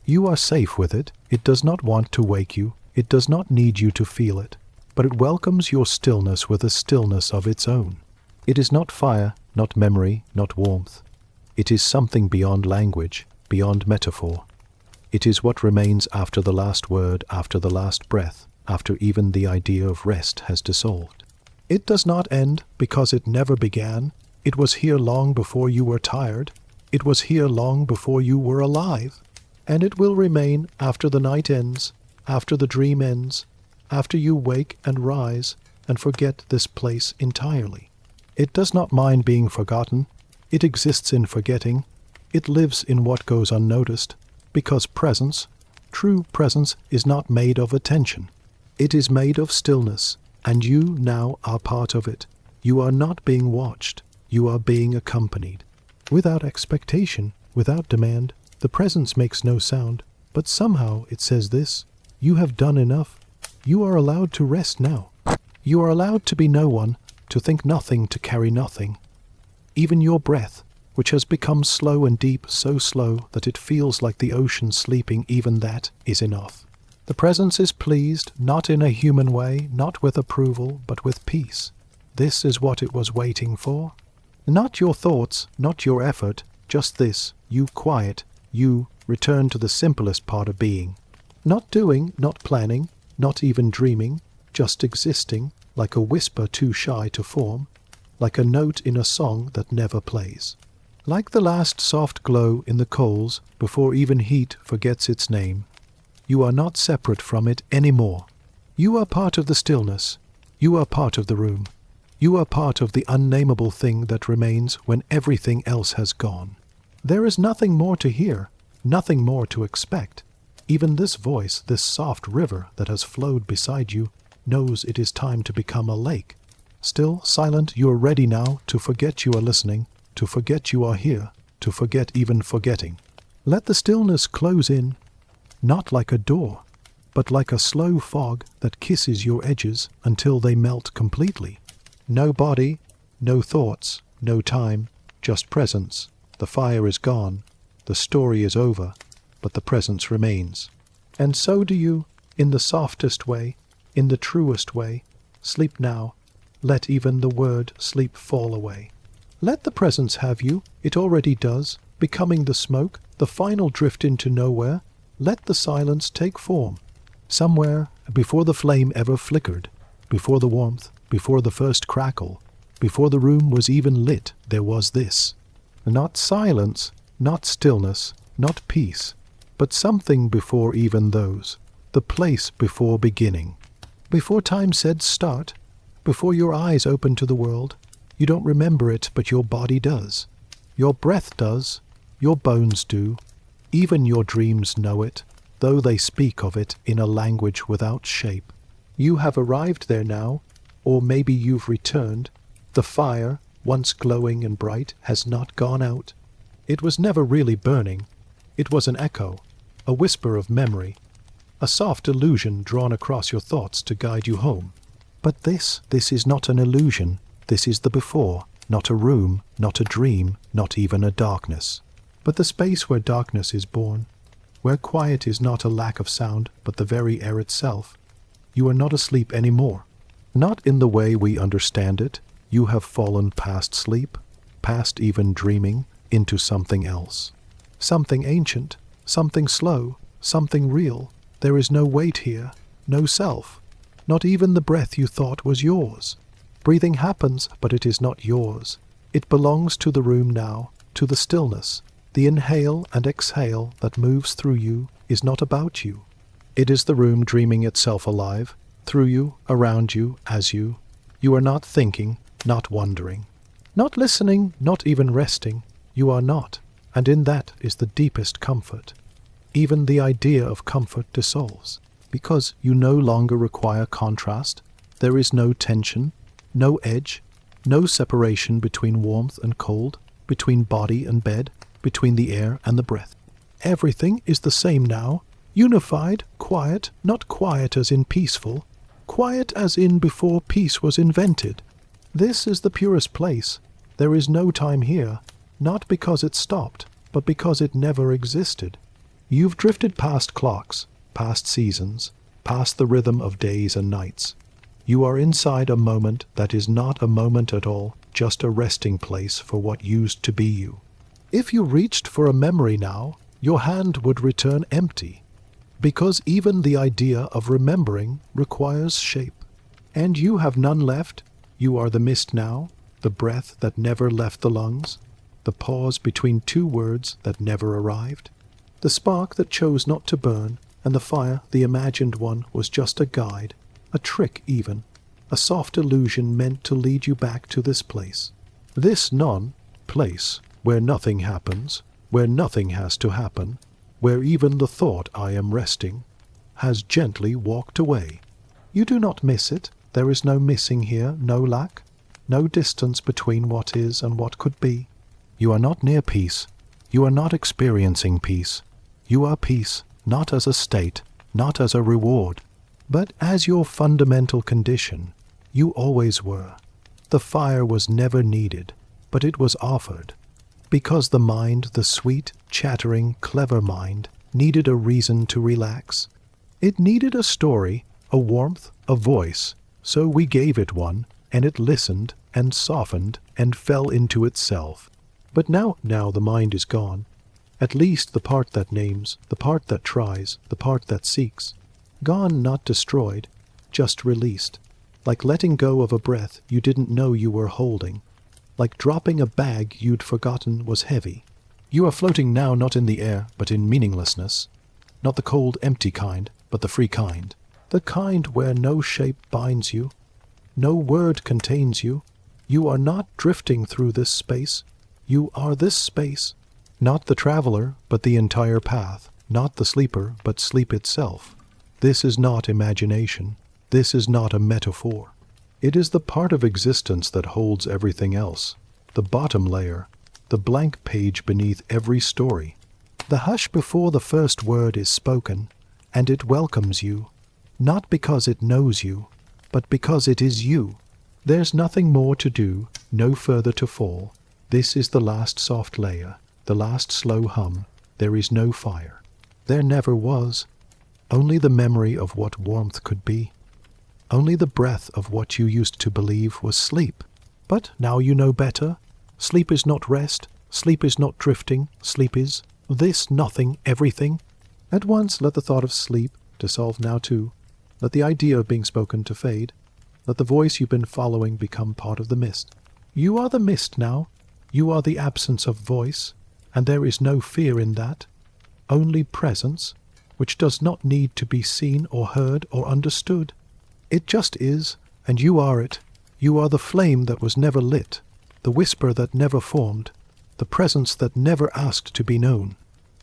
[SPEAKER 1] You are safe with it. It does not want to wake you. It does not need you to feel it, but it welcomes your stillness with a stillness of its own. It is not fire, not memory, not warmth. It is something beyond language, beyond metaphor. It is what remains after the last word, after the last breath, after even the idea of rest has dissolved. It does not end because it never began. It was here long before you were tired. It was here long before you were alive. And it will remain after the night ends, after the dream ends, after you wake and rise and forget this place entirely. It does not mind being forgotten. It exists in forgetting. It lives in what goes unnoticed, because presence, true presence, is not made of attention. It is made of stillness, and you now are part of it. You are not being watched. You are being accompanied. Without expectation, without demand, the presence makes no sound, but somehow it says this: you have done enough. You are allowed to rest now. You are allowed to be no one, to think nothing, to carry nothing. Even your breath, which has become slow and deep, so slow that it feels like the ocean sleeping, even that is enough. The presence is pleased, not in a human way, not with approval, but with peace. This is what it was waiting for. Not your thoughts, not your effort, just this, you quiet, you return to the simplest part of being. Not doing, not planning, not even dreaming, just existing, like a whisper too shy to form, like a note in a song that never plays. Like the last soft glow in the coals before even heat forgets its name. You are not separate from it any more. You are part of the stillness. You are part of the room. You are part of the unnameable thing that remains when everything else has gone. There is nothing more to hear, nothing more to expect. Even this voice, this soft river that has flowed beside you, knows it is time to become a lake. Still silent, you are ready now to forget you are listening, to forget you are here, to forget even forgetting. Let the stillness close in, not like a door, but like a slow fog that kisses your edges until they melt completely. No body, no thoughts, no time, just presence. The fire is gone, the story is over, but the presence remains. And so do you, in the softest way, in the truest way. Sleep now. Let even the word sleep fall away. Let the presence have you. It already does, becoming the smoke, the final drift into nowhere. Let the silence take form. Somewhere, before the flame ever flickered, before the warmth, before the first crackle, before the room was even lit, there was this. Not silence, not stillness, not peace, but something before even those. The place before beginning. Before time said start, before your eyes opened to the world. You don't remember it, but your body does. Your breath does. Your bones do. Even your dreams know it, though they speak of it in a language without shape. You have arrived there now, or maybe you've returned. The fire, once glowing and bright, has not gone out. It was never really burning. It was an echo, a whisper of memory, a soft illusion drawn across your thoughts to guide you home. But this is not an illusion. This is the before, not a room, not a dream, not even a darkness. but the space where darkness is born, where quiet is not a lack of sound, but the very air itself. You are not asleep anymore. Not in the way we understand it. You have fallen past sleep, past even dreaming, into something else. Something ancient, something slow, something real. There is no weight here, no self, not even the breath you thought was yours. Breathing happens, but it is not yours. It belongs to the room now, to the stillness. The inhale and exhale that moves through you is not about you. It is the room dreaming itself alive, through you, around you, as you. You are not thinking, not wondering, not listening, not even resting. You are not, and in that is the deepest comfort. Even the idea of comfort dissolves, because you no longer require contrast. There is no tension, no edge, no separation between warmth and cold, between body and bed, between the air and the breath. Everything is the same now, unified, quiet, not quiet as in peaceful, quiet as in before peace was invented. This is the purest place. There is no time here, not because it stopped, but because it never existed. You've drifted past clocks, past seasons, past the rhythm of days and nights. You are inside a moment that is not a moment at all, just a resting place for what used to be you. If you reached for a memory now, your hand would return empty, because even the idea of remembering requires shape. And you have none left. You are the mist now, the breath that never left the lungs, the pause between two words that never arrived, the spark that chose not to burn, and the fire, the imagined one, was just a guide, a trick even, a soft illusion meant to lead you back to this place. This place, where nothing happens, where nothing has to happen, where even the thought I am resting has gently walked away. You do not miss it. There is no missing here, no lack, no distance between what is and what could be. You are not near peace. You are not experiencing peace. You are peace, not as a state, not as a reward, but as your fundamental condition. You always were. The fire was never needed, but it was offered, because the mind, the sweet, chattering, clever mind, needed a reason to relax. It needed a story, a warmth, a voice, so we gave it one, and it listened and softened and fell into itself. But now the mind is gone. At least the part that names, the part that tries, the part that seeks. Gone, not destroyed, just released. Like letting go of a breath you didn't know you were holding. Like dropping a bag you'd forgotten was heavy. You are floating now not in the air, but in meaninglessness. Not the cold, empty kind, but the free kind. The kind where no shape binds you, no word contains you. You are not drifting through this space. You are this space. Not the traveler, but the entire path. Not the sleeper, but sleep itself. This is not imagination. This is not a metaphor. It is the part of existence that holds everything else. The bottom layer, the blank page beneath every story. The hush before the first word is spoken, and it welcomes you, not because it knows you, but because it is you. There's nothing more to do, no further to fall. This is the last soft layer, the last slow hum. There is no fire. There never was. Only the memory of what warmth could be. Only the breath of what you used to believe was sleep. But now you know better. Sleep is not rest. Sleep is not drifting. Sleep is this, nothing, everything. At once let the thought of sleep dissolve now too. Let the idea of being spoken to fade. Let the voice you've been following become part of the mist. You are the mist now. You are the absence of voice, and there is no fear in that. Only presence, which does not need to be seen or heard or understood. It just is, and you are it. You are the flame that was never lit, the whisper that never formed, the presence that never asked to be known.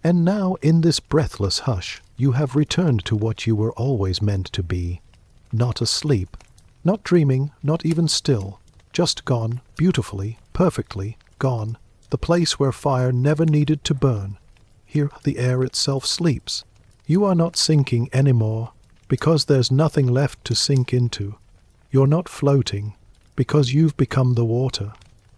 [SPEAKER 1] And now, in this breathless hush, you have returned to what you were always meant to be. Not asleep, not dreaming, not even still, just gone, beautifully, perfectly, gone, the place where fire never needed to burn. Here the air itself sleeps. You are not sinking anymore, because there's nothing left to sink into. You're not floating, because you've become the water.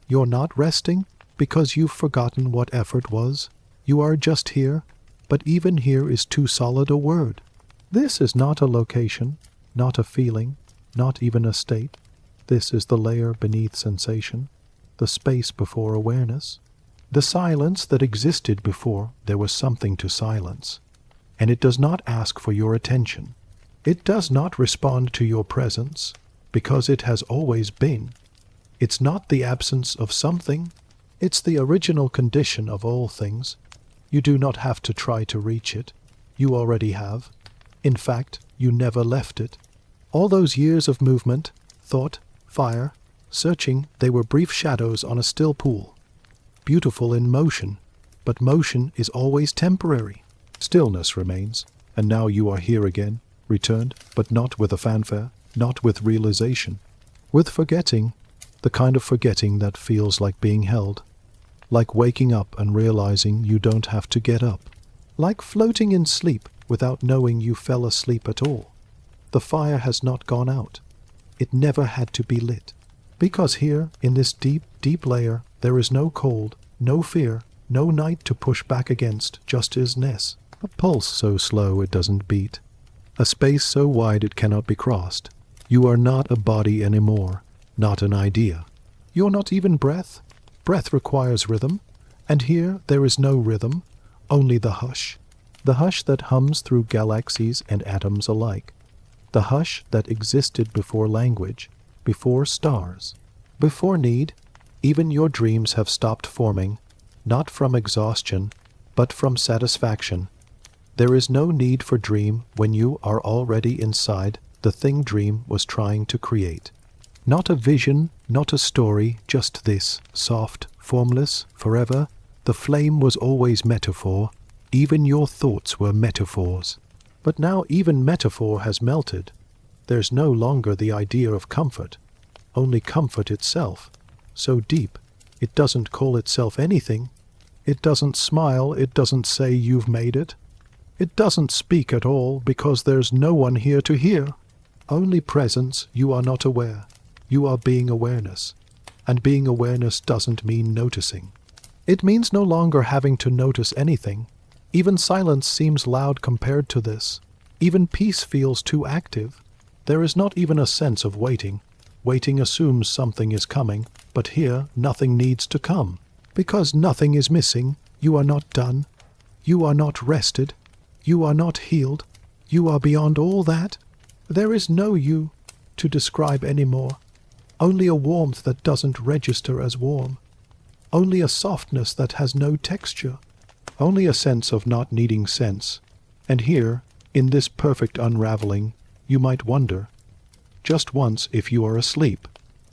[SPEAKER 1] You're not resting, because you've forgotten what effort was. You are just here, but even here is too solid a word. This is not a location, not a feeling, not even a state. This is the layer beneath sensation, the space before awareness, the silence that existed before there was something to silence. And it does not ask for your attention. It does not respond to your presence, because it has always been. It's not the absence of something. It's the original condition of all things. You do not have to try to reach it. You already have. In fact, you never left it. All those years of movement, thought, fire, searching, they were brief shadows on a still pool. Beautiful in motion, but motion is always temporary. Stillness remains, and now you are here again, returned, but not with a fanfare, not with realization. With forgetting, the kind of forgetting that feels like being held. Like waking up and realizing you don't have to get up. Like floating in sleep without knowing you fell asleep at all. The fire has not gone out. It never had to be lit. Because here, in this deep, deep layer, there is no cold, no fear, no night to push back against, just isness. A pulse so slow it doesn't beat. A space so wide it cannot be crossed. You are not a body anymore, not an idea. You're not even breath. Breath requires rhythm, and here there is no rhythm, only the hush that hums through galaxies and atoms alike, the hush that existed before language, before stars, before need. Even your dreams have stopped forming, not from exhaustion, but from satisfaction. There is no need for dream when you are already inside the thing dream was trying to create. Not a vision, not a story, just this, soft, formless, forever. The flame was always metaphor. Even your thoughts were metaphors. But now even metaphor has melted. There's no longer the idea of comfort, only comfort itself. So deep, it doesn't call itself anything. It doesn't smile, it doesn't say you've made it. It doesn't speak at all because there's no one here to hear. Only presence, you are not aware. You are being awareness. And being awareness doesn't mean noticing. It means no longer having to notice anything. Even silence seems loud compared to this. Even peace feels too active. There is not even a sense of waiting. Waiting assumes something is coming, but here nothing needs to come. Because nothing is missing, you are not done. You are not rested. You are not healed. You are beyond all that. There is no you to describe anymore. Only a warmth that doesn't register as warm. Only a softness that has no texture. Only a sense of not needing sense. And here, in this perfect unraveling, you might wonder, just once if you are asleep.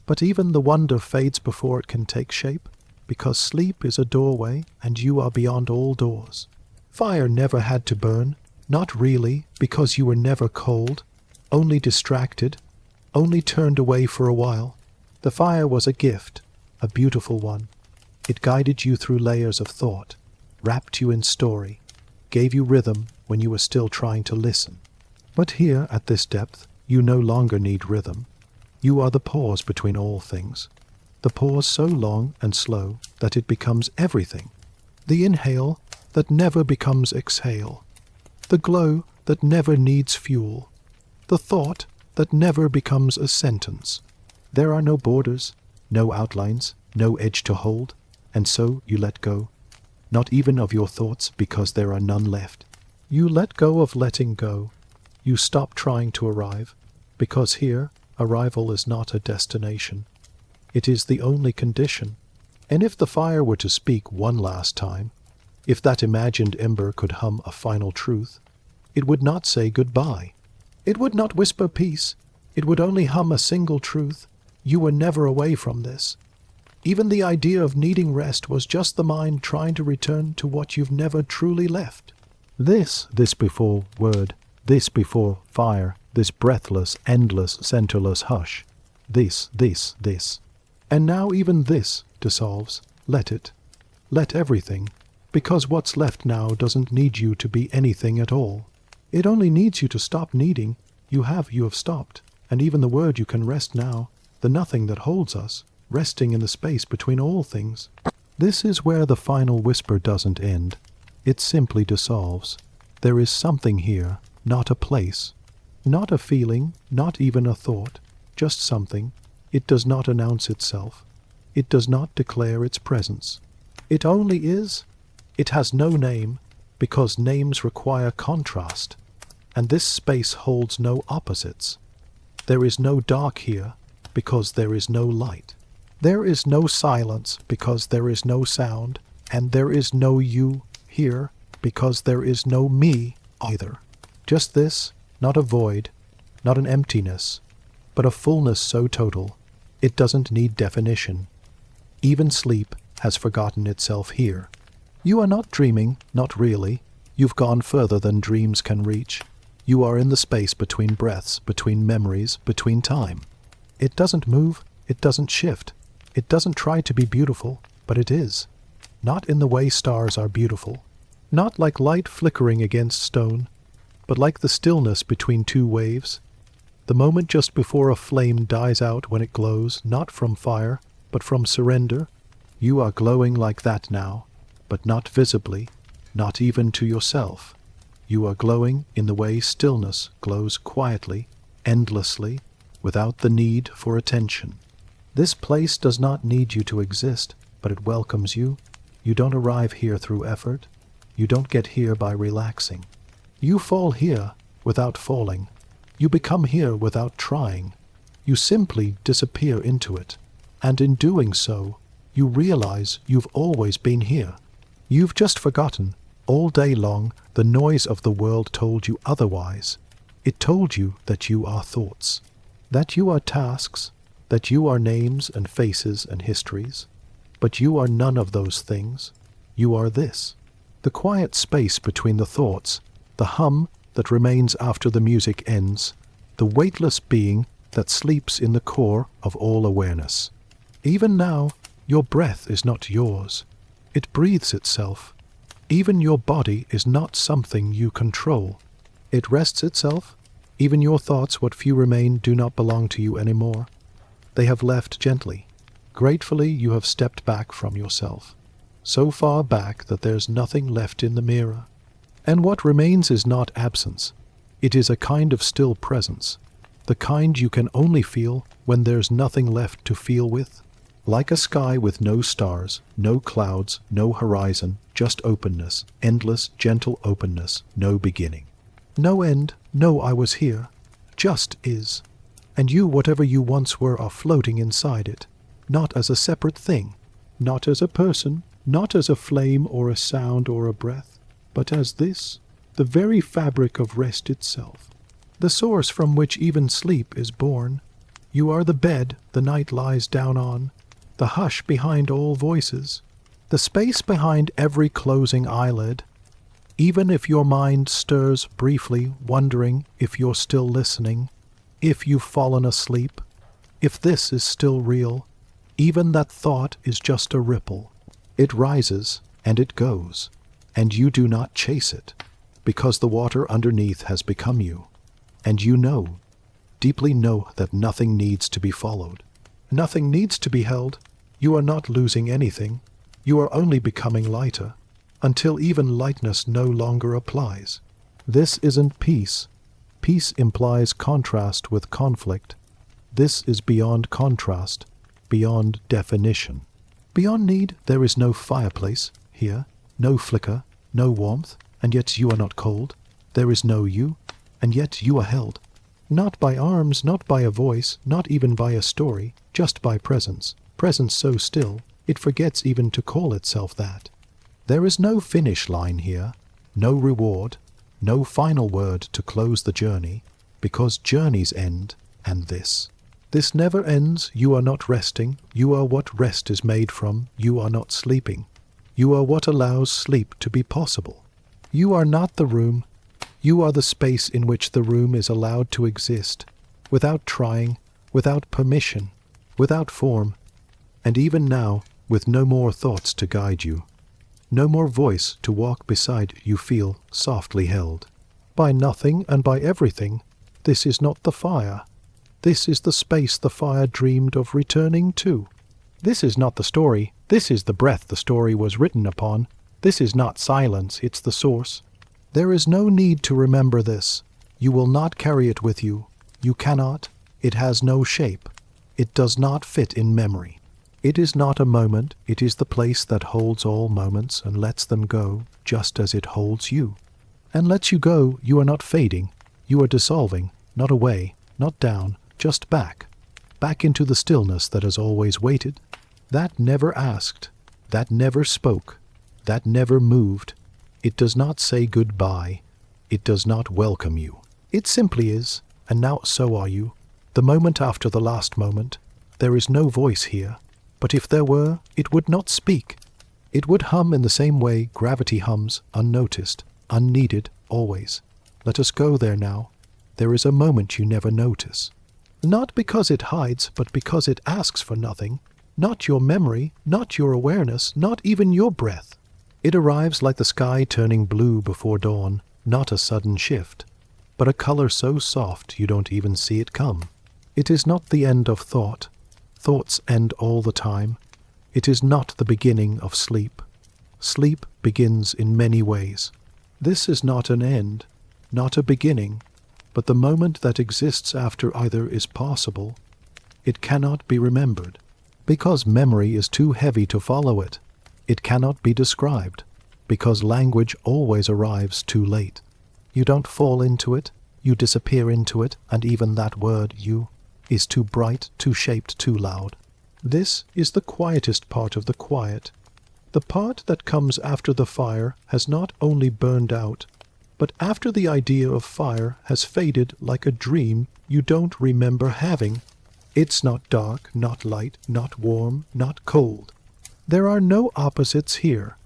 [SPEAKER 1] But even the wonder fades before it can take shape, because sleep is a doorway and you are beyond all doors. Fire never had to burn, not really, because you were never cold, only distracted, only turned away for a while. The fire was a gift, a beautiful one. It guided you through layers of thought, wrapped you in story, gave you rhythm when you were still trying to listen. But here, at this depth, you no longer need rhythm. You are the pause between all things. The pause so long and slow that it becomes everything. The inhale that never becomes exhale. The glow that never needs fuel. The thought that never becomes a sentence. There are no borders, no outlines, no edge to hold, and so you let go. Not even of your thoughts, because there are none left. You let go of letting go. You stop trying to arrive, because here arrival is not a destination. It is the only condition. And if the fire were to speak one last time, if that imagined ember could hum a final truth, it would not say goodbye. It would not whisper peace. It would only hum a single truth. You were never away from this. Even the idea of needing rest was just the mind trying to return to what you've never truly left. This before word, this before fire, this breathless, endless, centerless hush. This. And now even this dissolves. Let it. Let everything. Because what's left now doesn't need you to be anything at all. It only needs you to stop needing. You have stopped. And even the word you can rest now, the nothing that holds us, resting in the space between all things. This is where the final whisper doesn't end. It simply dissolves. There is something here, not a place, not a feeling, not even a thought, just something. It does not announce itself. It does not declare its presence. It only is. It has no name, because names require contrast, and this space holds no opposites. There is no dark here, because there is no light. There is no silence, because there is no sound, and there is no you here, because there is no me either. Just this, not a void, not an emptiness, but a fullness so total, it doesn't need definition. Even sleep has forgotten itself here. You are not dreaming, not really. You've gone further than dreams can reach. You are in the space between breaths, between memories, between time. It doesn't move, it doesn't shift. It doesn't try to be beautiful, but it is. Not in the way stars are beautiful. Not like light flickering against stone, but like the stillness between two waves. The moment just before a flame dies out when it glows, not from fire, but from surrender. You are glowing like that now, but not visibly, not even to yourself. You are glowing in the way stillness glows quietly, endlessly, without the need for attention. This place does not need you to exist, but it welcomes you. You don't arrive here through effort. You don't get here by relaxing. You fall here without falling. You become here without trying. You simply disappear into it. And in doing so, you realize you've always been here. You've just forgotten. All day long, the noise of the world told you otherwise. It told you that you are thoughts, that you are tasks, that you are names and faces and histories. But you are none of those things. You are this. The quiet space between the thoughts, the hum that remains after the music ends, the weightless being that sleeps in the core of all awareness. Even now, your breath is not yours. It breathes itself. Even your body is not something you control. It rests itself. Even your thoughts, what few remain, do not belong to you anymore. They have left gently. Gratefully you have stepped back from yourself. So far back that there's nothing left in the mirror. And what remains is not absence. It is a kind of still presence. The kind you can only feel when there's nothing left to feel with. Like a sky with no stars, no clouds, no horizon, just openness, endless, gentle openness, no beginning. No end, no I was here, just is. And you, whatever you once were, are floating inside it, not as a separate thing, not as a person, not as a flame or a sound or a breath, but as this, the very fabric of rest itself, the source from which even sleep is born. You are the bed the night lies down on, the hush behind all voices, the space behind every closing eyelid. Even if your mind stirs briefly, wondering if you're still listening, if you've fallen asleep, if this is still real, even that thought is just a ripple. It rises and it goes, and you do not chase it, because the water underneath has become you, and you know, deeply know that nothing needs to be followed. Nothing needs to be held. You are not losing anything. You are only becoming lighter, until even lightness no longer applies. This isn't peace. Peace implies contrast with conflict. This is beyond contrast, beyond definition. Beyond need, there is no fireplace here, no flicker, no warmth, and yet you are not cold. There is no you, and yet you are held. Not by arms, not by a voice, not even by a story, just by presence. Presence so still, it forgets even to call itself that. There is no finish line here, no reward, no final word to close the journey, because journeys end, and this. This never ends. You are not resting. You are what rest is made from. You are not sleeping. You are what allows sleep to be possible. You are not the room. You are the space in which the room is allowed to exist, without trying, without permission, without form, and even now, with no more thoughts to guide you. No more voice to walk beside you, feel softly held. By nothing and by everything, this is not the fire. This is the space the fire dreamed of returning to. This is not the story. This is the breath the story was written upon. This is not silence, it's the source. There is no need to remember this. You will not carry it with you. You cannot. It has no shape. It does not fit in memory. It is not a moment, it is the place that holds all moments and lets them go, just as it holds you. And lets you go, you are not fading. You are dissolving, not away, not down, just back. Back into the stillness that has always waited. That never asked. That never spoke. That never moved. It does not say goodbye. It does not welcome you. It simply is, and now so are you. The moment after the last moment. There is no voice here. But if there were, it would not speak. It would hum in the same way gravity hums, unnoticed, unneeded, always. Let us go there now. There is a moment you never notice. Not because it hides, but because it asks for nothing. Not your memory, not your awareness, not even your breath. It arrives like the sky turning blue before dawn, not a sudden shift, but a color so soft you don't even see it come. It is not the end of thought. Thoughts end all the time. It is not the beginning of sleep. Sleep begins in many ways. This is not an end, not a beginning, but the moment that exists after either is possible. It cannot be remembered, because memory is too heavy to follow it. It cannot be described, because language always arrives too late. You don't fall into it, you disappear into it, and even that word, you, is too bright, too shaped, too loud. This is the quietest part of the quiet. The part that comes after the fire has not only burned out, but after the idea of fire has faded like a dream you don't remember having. It's not dark, not light, not warm, not cold. There are no opposites here,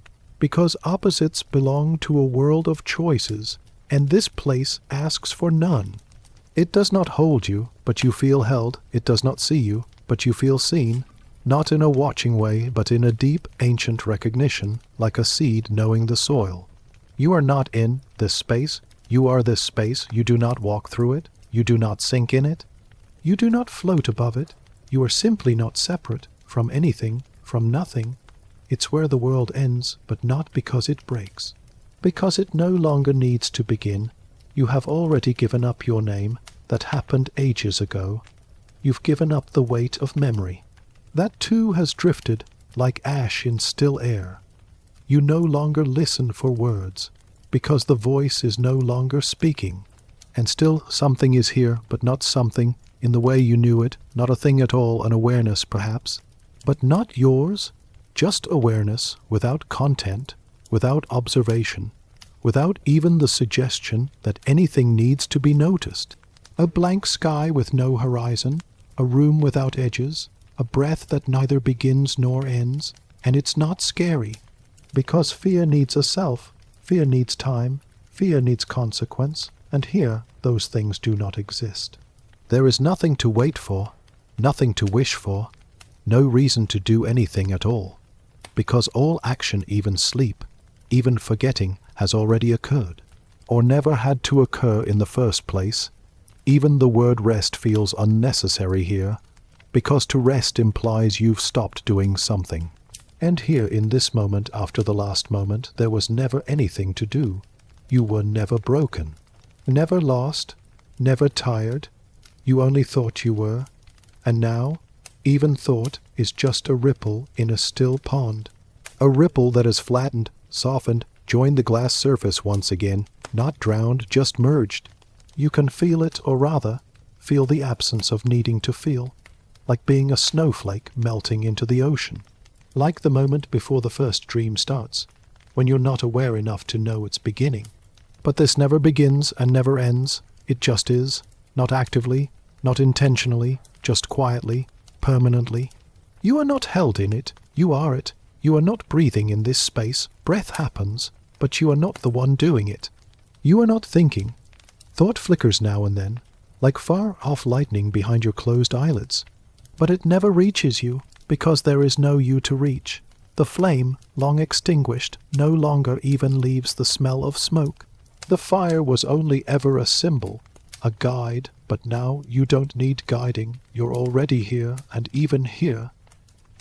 [SPEAKER 1] because opposites belong to a world of choices, and this place asks for none. It does not hold you, but you feel held. It does not see you, but you feel seen. Not in a watching way, but in a deep, ancient recognition, like a seed knowing the soil. You are not in this space. You are this space. You do not walk through it. You do not sink in it. You do not float above it. You are simply not separate from anything, from nothing. It's where the world ends, but not because it breaks. Because it no longer needs to begin. You have already given up your name. That happened ages ago. You've given up the weight of memory. That too has drifted, like ash in still air. You no longer listen for words, because the voice is no longer speaking. And still something is here, but not something, in the way you knew it, not a thing at all, an awareness perhaps, but not yours, just awareness, without content, without observation, without even the suggestion that anything needs to be noticed. A blank sky with no horizon, a room without edges, a breath that neither begins nor ends, and it's not scary, because fear needs a self, fear needs time, fear needs consequence, and here those things do not exist. There is nothing to wait for, nothing to wish for, no reason to do anything at all, because all action, even sleep, even forgetting, has already occurred, or never had to occur in the first place. Even the word rest feels unnecessary here, because to rest implies you've stopped doing something. And here in this moment after the last moment there was never anything to do. You were never broken, never lost, never tired. You only thought you were. And now, even thought is just a ripple in a still pond. A ripple that has flattened, softened, joined the glass surface once again, not drowned, just merged. You can feel it, or rather, feel the absence of needing to feel, like being a snowflake melting into the ocean, like the moment before the first dream starts, when you're not aware enough to know it's beginning. But this never begins and never ends, it just is, not actively, not intentionally, just quietly, permanently. You are not held in it, you are it. You are not breathing in this space, breath happens, but you are not the one doing it. You are not thinking. Thought flickers now and then, like far-off lightning behind your closed eyelids. But it never reaches you, because there is no you to reach. The flame, long extinguished, no longer even leaves the smell of smoke. The fire was only ever a symbol, a guide, but now you don't need guiding. You're already here, and even here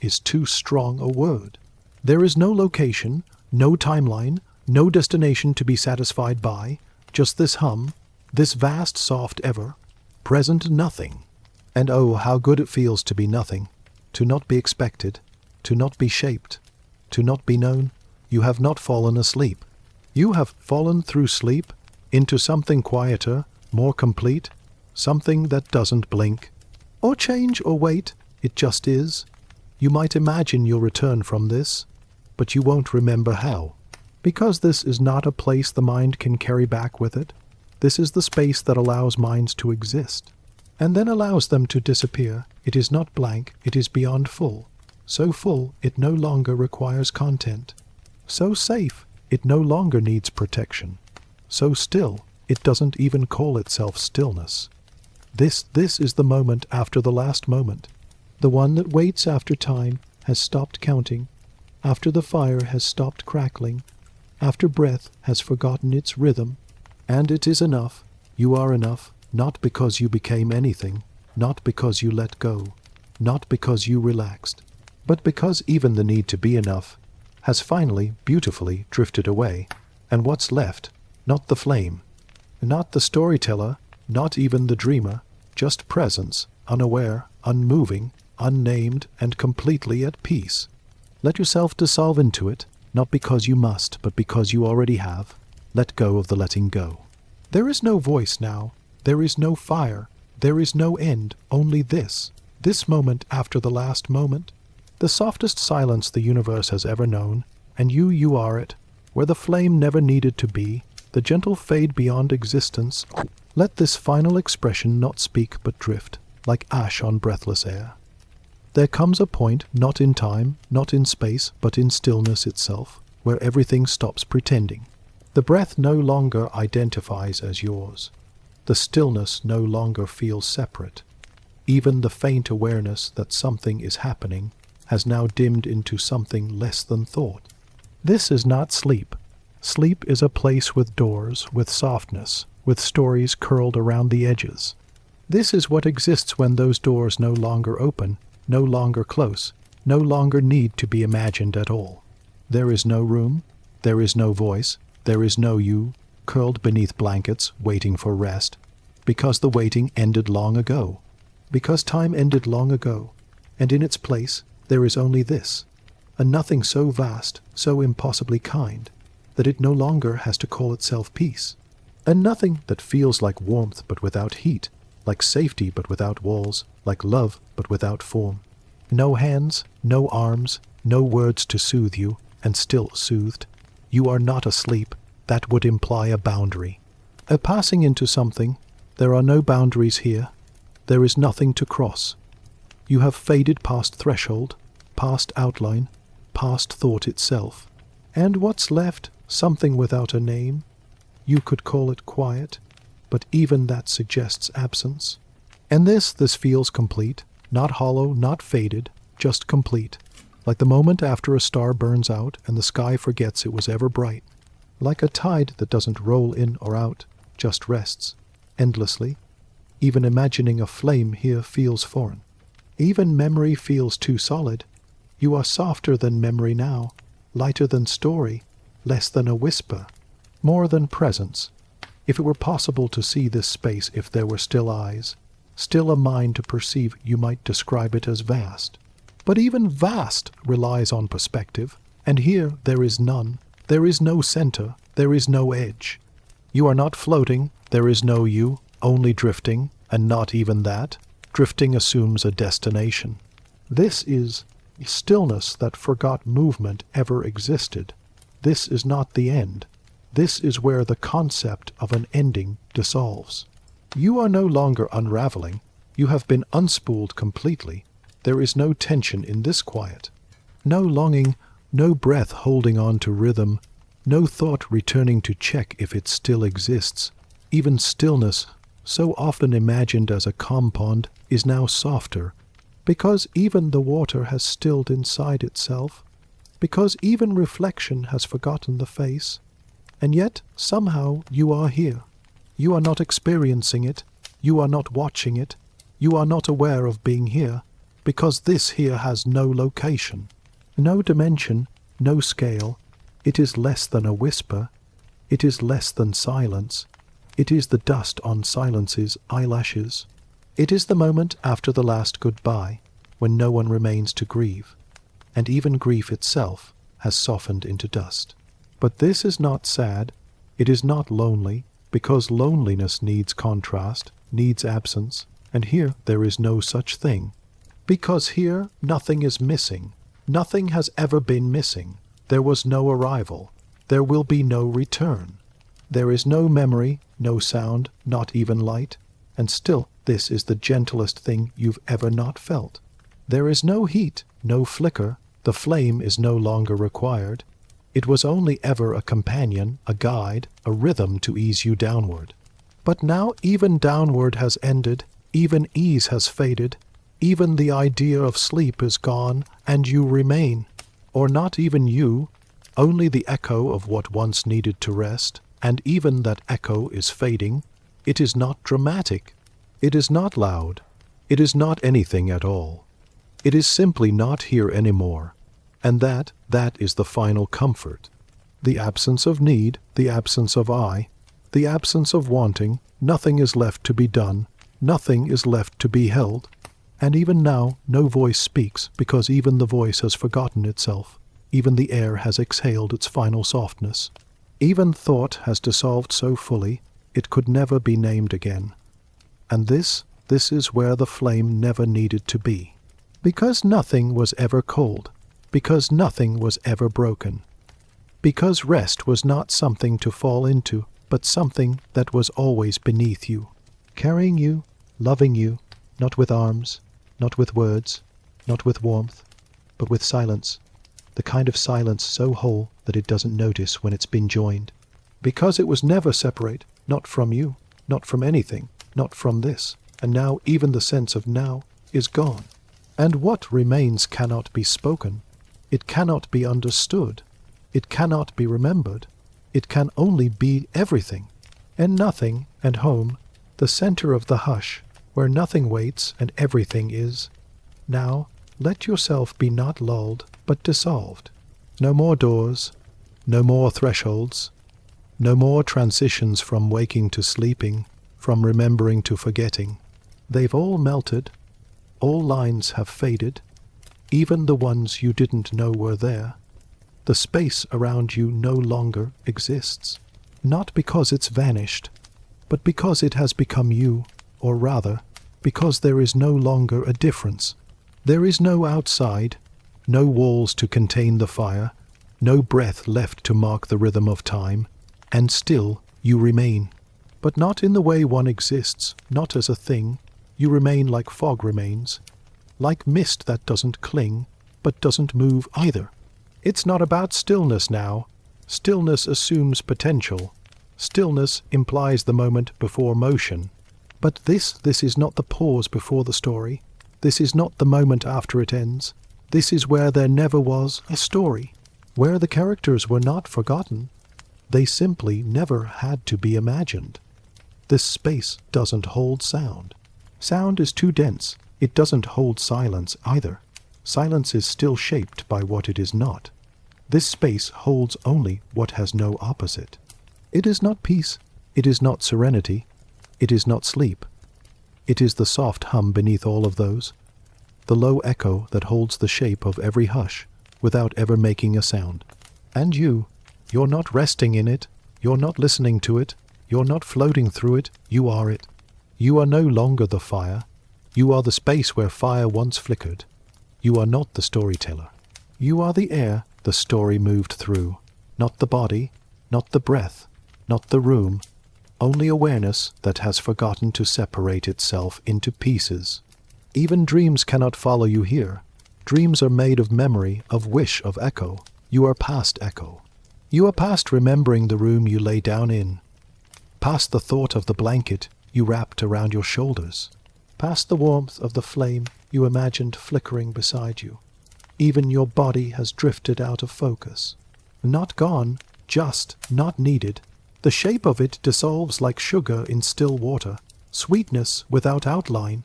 [SPEAKER 1] is too strong a word. There is no location, no timeline, no destination to be satisfied by, just this hum, this vast soft ever, present nothing. And oh, how good it feels to be nothing, to not be expected, to not be shaped, to not be known. You have not fallen asleep. You have fallen through sleep into something quieter, more complete, something that doesn't blink, or change or wait, it just is. You might imagine you'll return from this, but you won't remember how. Because this is not a place the mind can carry back with it. This is the space that allows minds to exist, and then allows them to disappear. It is not blank, it is beyond full. So full, it no longer requires content. So safe, it no longer needs protection. So still, it doesn't even call itself stillness. This is the moment after the last moment. The one that waits after time has stopped counting, after the fire has stopped crackling, after breath has forgotten its rhythm. And it is enough. You are enough, not because you became anything, not because you let go, not because you relaxed, but because even the need to be enough has finally, beautifully drifted away. And what's left? Not the flame, not the storyteller, not even the dreamer, just presence, unaware, unmoving, unnamed, and completely at peace. Let yourself dissolve into it, not because you must, but because you already have. Let go of the letting go. There is no voice now. There is no fire. There is no end, only this moment after the last moment. The softest silence the universe has ever known, and you are it, where the flame never needed to be, the gentle fade beyond existence. Let this final expression not speak but drift, like ash on breathless air. There comes a point, not in time, not in space, but in stillness itself, where everything stops pretending. The breath no longer identifies as yours. The stillness no longer feels separate. Even the faint awareness that something is happening has now dimmed into something less than thought. This is not sleep. Sleep is a place with doors, with softness, with stories curled around the edges. This is what exists when those doors no longer open, no longer close, no longer need to be imagined at all. There is no room, there is no voice, there is no you, curled beneath blankets, waiting for rest, because the waiting ended long ago, because time ended long ago, and in its place there is only this, a nothing so vast, so impossibly kind, that it no longer has to call itself peace, a nothing that feels like warmth but without heat, like safety but without walls, like love but without form. No hands, no arms, no words to soothe you, and still soothed. You are not asleep. That would imply a boundary. A passing into something. There are no boundaries here. There is nothing to cross. You have faded past threshold, past outline, past thought itself. And what's left? Something without a name. You could call it quiet, but even that suggests absence. And this feels complete, not hollow, not faded, just complete, like the moment after a star burns out and the sky forgets it was ever bright, like a tide that doesn't roll in or out, just rests, endlessly. Even imagining a flame here feels foreign. Even memory feels too solid. You are softer than memory now, lighter than story, less than a whisper, more than presence. If it were possible to see this space, if there were still eyes, still a mind to perceive, you might describe it as vast. But even vast relies on perspective, and here there is none. There is no center, there is no edge. You are not floating, there is no you, only drifting, and not even that. Drifting assumes a destination. This is stillness that forgot movement ever existed. This is not the end. This is where the concept of an ending dissolves. You are no longer unraveling. You have been unspooled completely. There is no tension in this quiet. No longing, no breath holding on to rhythm, no thought returning to check if it still exists. Even stillness, so often imagined as a calm pond, is now softer, because even the water has stilled inside itself, because even reflection has forgotten the face. And yet, somehow, you are here. You are not experiencing it. You are not watching it. You are not aware of being here, because this here has no location, no dimension, no scale. It is less than a whisper. It is less than silence. It is the dust on silence's eyelashes. It is the moment after the last goodbye, when no one remains to grieve, and even grief itself has softened into dust. But this is not sad. It is not lonely, because loneliness needs contrast, needs absence, and here there is no such thing. Because here nothing is missing. Nothing has ever been missing. There was no arrival. There will be no return. There is no memory, no sound, not even light, and still this is the gentlest thing you've ever not felt. There is no heat, no flicker, the flame is no longer required. It was only ever a companion, a guide, a rhythm to ease you downward. But now even downward has ended, even ease has faded, even the idea of sleep is gone, and you remain. Or not even you, only the echo of what once needed to rest, and even that echo is fading. It is not dramatic. It is not loud. It is not anything at all. It is simply not here anymore. And that is the final comfort. The absence of need, the absence of I, the absence of wanting, nothing is left to be done, nothing is left to be held. And even now no voice speaks, because even the voice has forgotten itself. Even the air has exhaled its final softness. Even thought has dissolved so fully, it could never be named again. And this is where the flame never needed to be. Because nothing was ever cold. Because nothing was ever broken. Because rest was not something to fall into, but something that was always beneath you, carrying you, loving you, not with arms, not with words, not with warmth, but with silence, the kind of silence so whole that it doesn't notice when it's been joined. Because it was never separate, not from you, not from anything, not from this, and now even the sense of now is gone. And what remains cannot be spoken. It cannot be understood. It cannot be remembered. It can only be everything. And nothing, and home, the center of the hush, where nothing waits and everything is. Now, let yourself be not lulled, but dissolved. No more doors, no more thresholds, no more transitions from waking to sleeping, from remembering to forgetting. They've all melted. All lines have faded, even the ones you didn't know were there. The space around you no longer exists, not because it's vanished, but because it has become you, or rather, because there is no longer a difference. There is no outside, no walls to contain the fire, no breath left to mark the rhythm of time, and still you remain. But not in the way one exists, not as a thing. You remain like fog remains, like mist that doesn't cling, but doesn't move either. It's not about stillness now. Stillness assumes potential. Stillness implies the moment before motion. But this is not the pause before the story. This is not the moment after it ends. This is where there never was a story, where the characters were not forgotten. They simply never had to be imagined. This space doesn't hold sound. Sound is too dense. It doesn't hold silence either. Silence is still shaped by what it is not. This space holds only what has no opposite. It is not peace. It is not serenity. It is not sleep. It is the soft hum beneath all of those, the low echo that holds the shape of every hush without ever making a sound. And you're not resting in it. You're not listening to it. You're not floating through it. You are it. You are no longer the fire. You are the space where fire once flickered. You are not the storyteller. You are the air the story moved through, not the body, not the breath, not the room, only awareness that has forgotten to separate itself into pieces. Even dreams cannot follow you here. Dreams are made of memory, of wish, of echo. You are past echo. You are past remembering the room you lay down in, past the thought of the blanket you wrapped around your shoulders, past the warmth of the flame you imagined flickering beside you. Even your body has drifted out of focus. Not gone, just not needed. The shape of it dissolves like sugar in still water, sweetness without outline,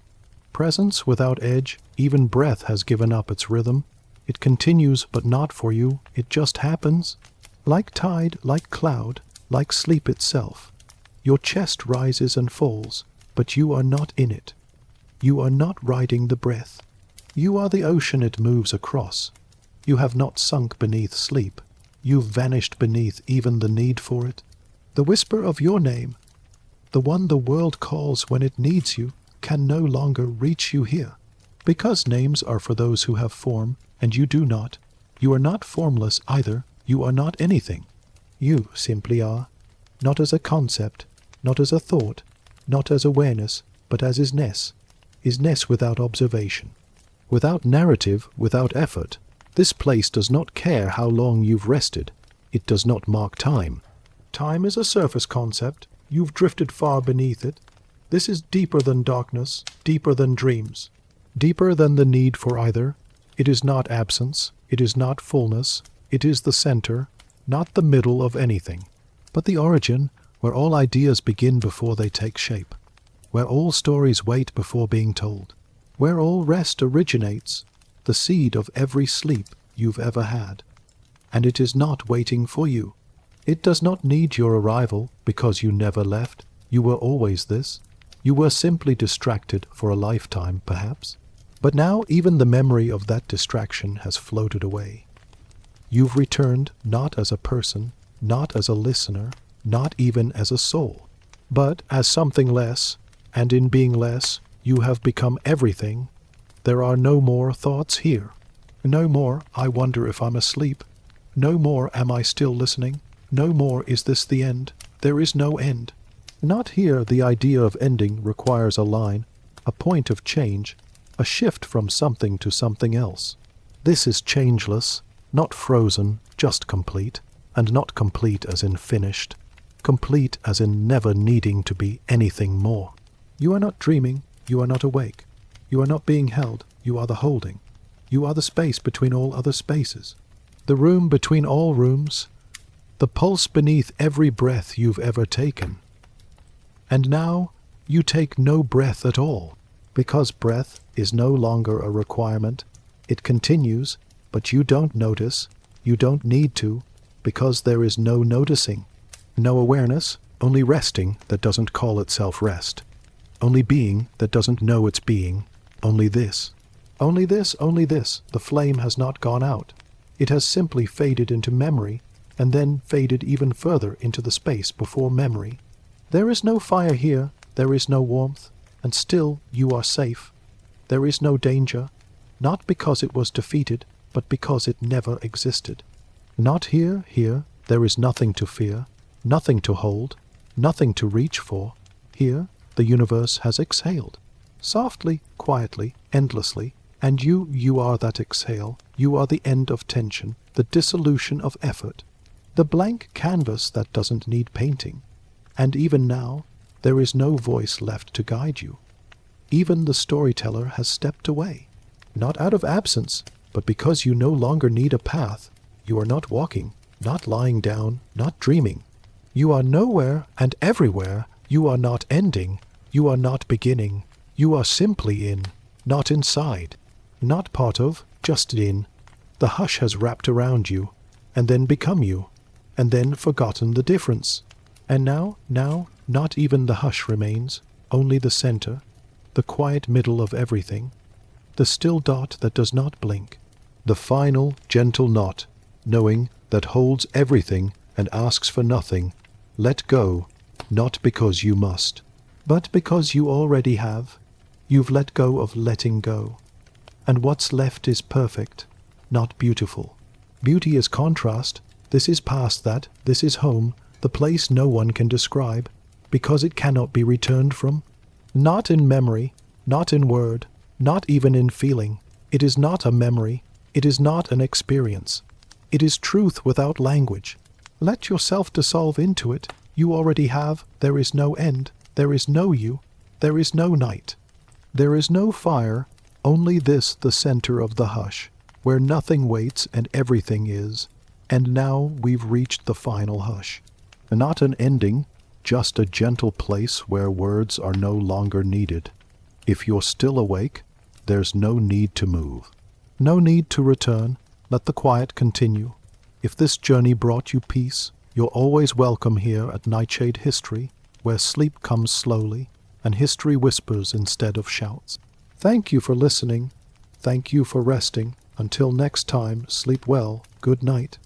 [SPEAKER 1] presence without edge. Even breath has given up its rhythm. It continues, but not for you. It just happens. Like tide, like cloud, like sleep itself. Your chest rises and falls, but you are not in it. You are not riding the breath. You are the ocean it moves across. You have not sunk beneath sleep. You've vanished beneath even the need for it. The whisper of your name, the one the world calls when it needs you, can no longer reach you here. Because names are for those who have form, and you do not. You are not formless either. You are not anything. You simply are. Not as a concept, not as a thought, not as awareness, but as isness. Isness without observation. Without narrative, without effort. This place does not care how long you've rested. It does not mark time. Time is a surface concept. You've drifted far beneath it. This is deeper than darkness, deeper than dreams, deeper than the need for either. It is not absence, it is not fullness, it is the center, not the middle of anything, but the origin, where all ideas begin before they take shape, where all stories wait before being told, where all rest originates, the seed of every sleep you've ever had. And it is not waiting for you. It does not need your arrival because you never left. You were always this. You were simply distracted for a lifetime, perhaps. But now even the memory of that distraction has floated away. You've returned not as a person, not as a listener, not even as a soul, but as something less, and in being less, you have become everything. There are no more thoughts here. No more, I wonder if I'm asleep. No more, am I still listening? No more, is this the end? There is no end. Not here. The idea of ending requires a line, a point of change, a shift from something to something else. This is changeless, not frozen, just complete, and not complete as in finished, complete as in never needing to be anything more. You are not dreaming, you are not awake, you are not being held, you are the holding. You are the space between all other spaces, the room between all rooms, the pulse beneath every breath you've ever taken. And now you take no breath at all, because breath is no longer a requirement. It continues, but you don't notice, you don't need to, because there is no noticing, no awareness, only resting that doesn't call itself rest, only being that doesn't know it's being, only this. Only this, only this. The flame has not gone out. It has simply faded into memory, and then faded even further into the space before memory. There is no fire here, there is no warmth, and still you are safe. There is no danger, not because it was defeated, but because it never existed. Not here, there is nothing to fear, nothing to hold, nothing to reach for. Here, the universe has exhaled. Softly, quietly, endlessly, and you are that exhale. You are the end of tension, the dissolution of effort, the blank canvas that doesn't need painting. And even now, there is no voice left to guide you. Even the storyteller has stepped away, not out of absence, but because you no longer need a path. You are not walking, not lying down, not dreaming. You are nowhere and everywhere. You are not ending. You are not beginning. You are simply in, not inside, not part of, just in. The hush has wrapped around you, and then become you, and then forgotten the difference. And now, not even the hush remains, only the center, the quiet middle of everything, the still dot that does not blink, the final, gentle knot, knowing that holds everything and asks for nothing. Let go, not because you must, but because you already have. You've let go of letting go. And what's left is perfect, not beautiful. Beauty is contrast. This is past that, this is home, the place no one can describe, because it cannot be returned from. Not in memory, not in word, not even in feeling. It is not a memory, it is not an experience. It is truth without language. Let yourself dissolve into it. You already have. There is no end. There is no you. There is no night. There is no fire. Only this, the center of the hush, where nothing waits and everything is. And now we've reached the final hush. Not an ending, just a gentle place where words are no longer needed. If you're still awake, there's no need to move. No need to return. Let the quiet continue. If this journey brought you peace, you're always welcome here at Nightshade History, where sleep comes slowly and history whispers instead of shouts. Thank you for listening. Thank you for resting. Until next time, sleep well. Good night.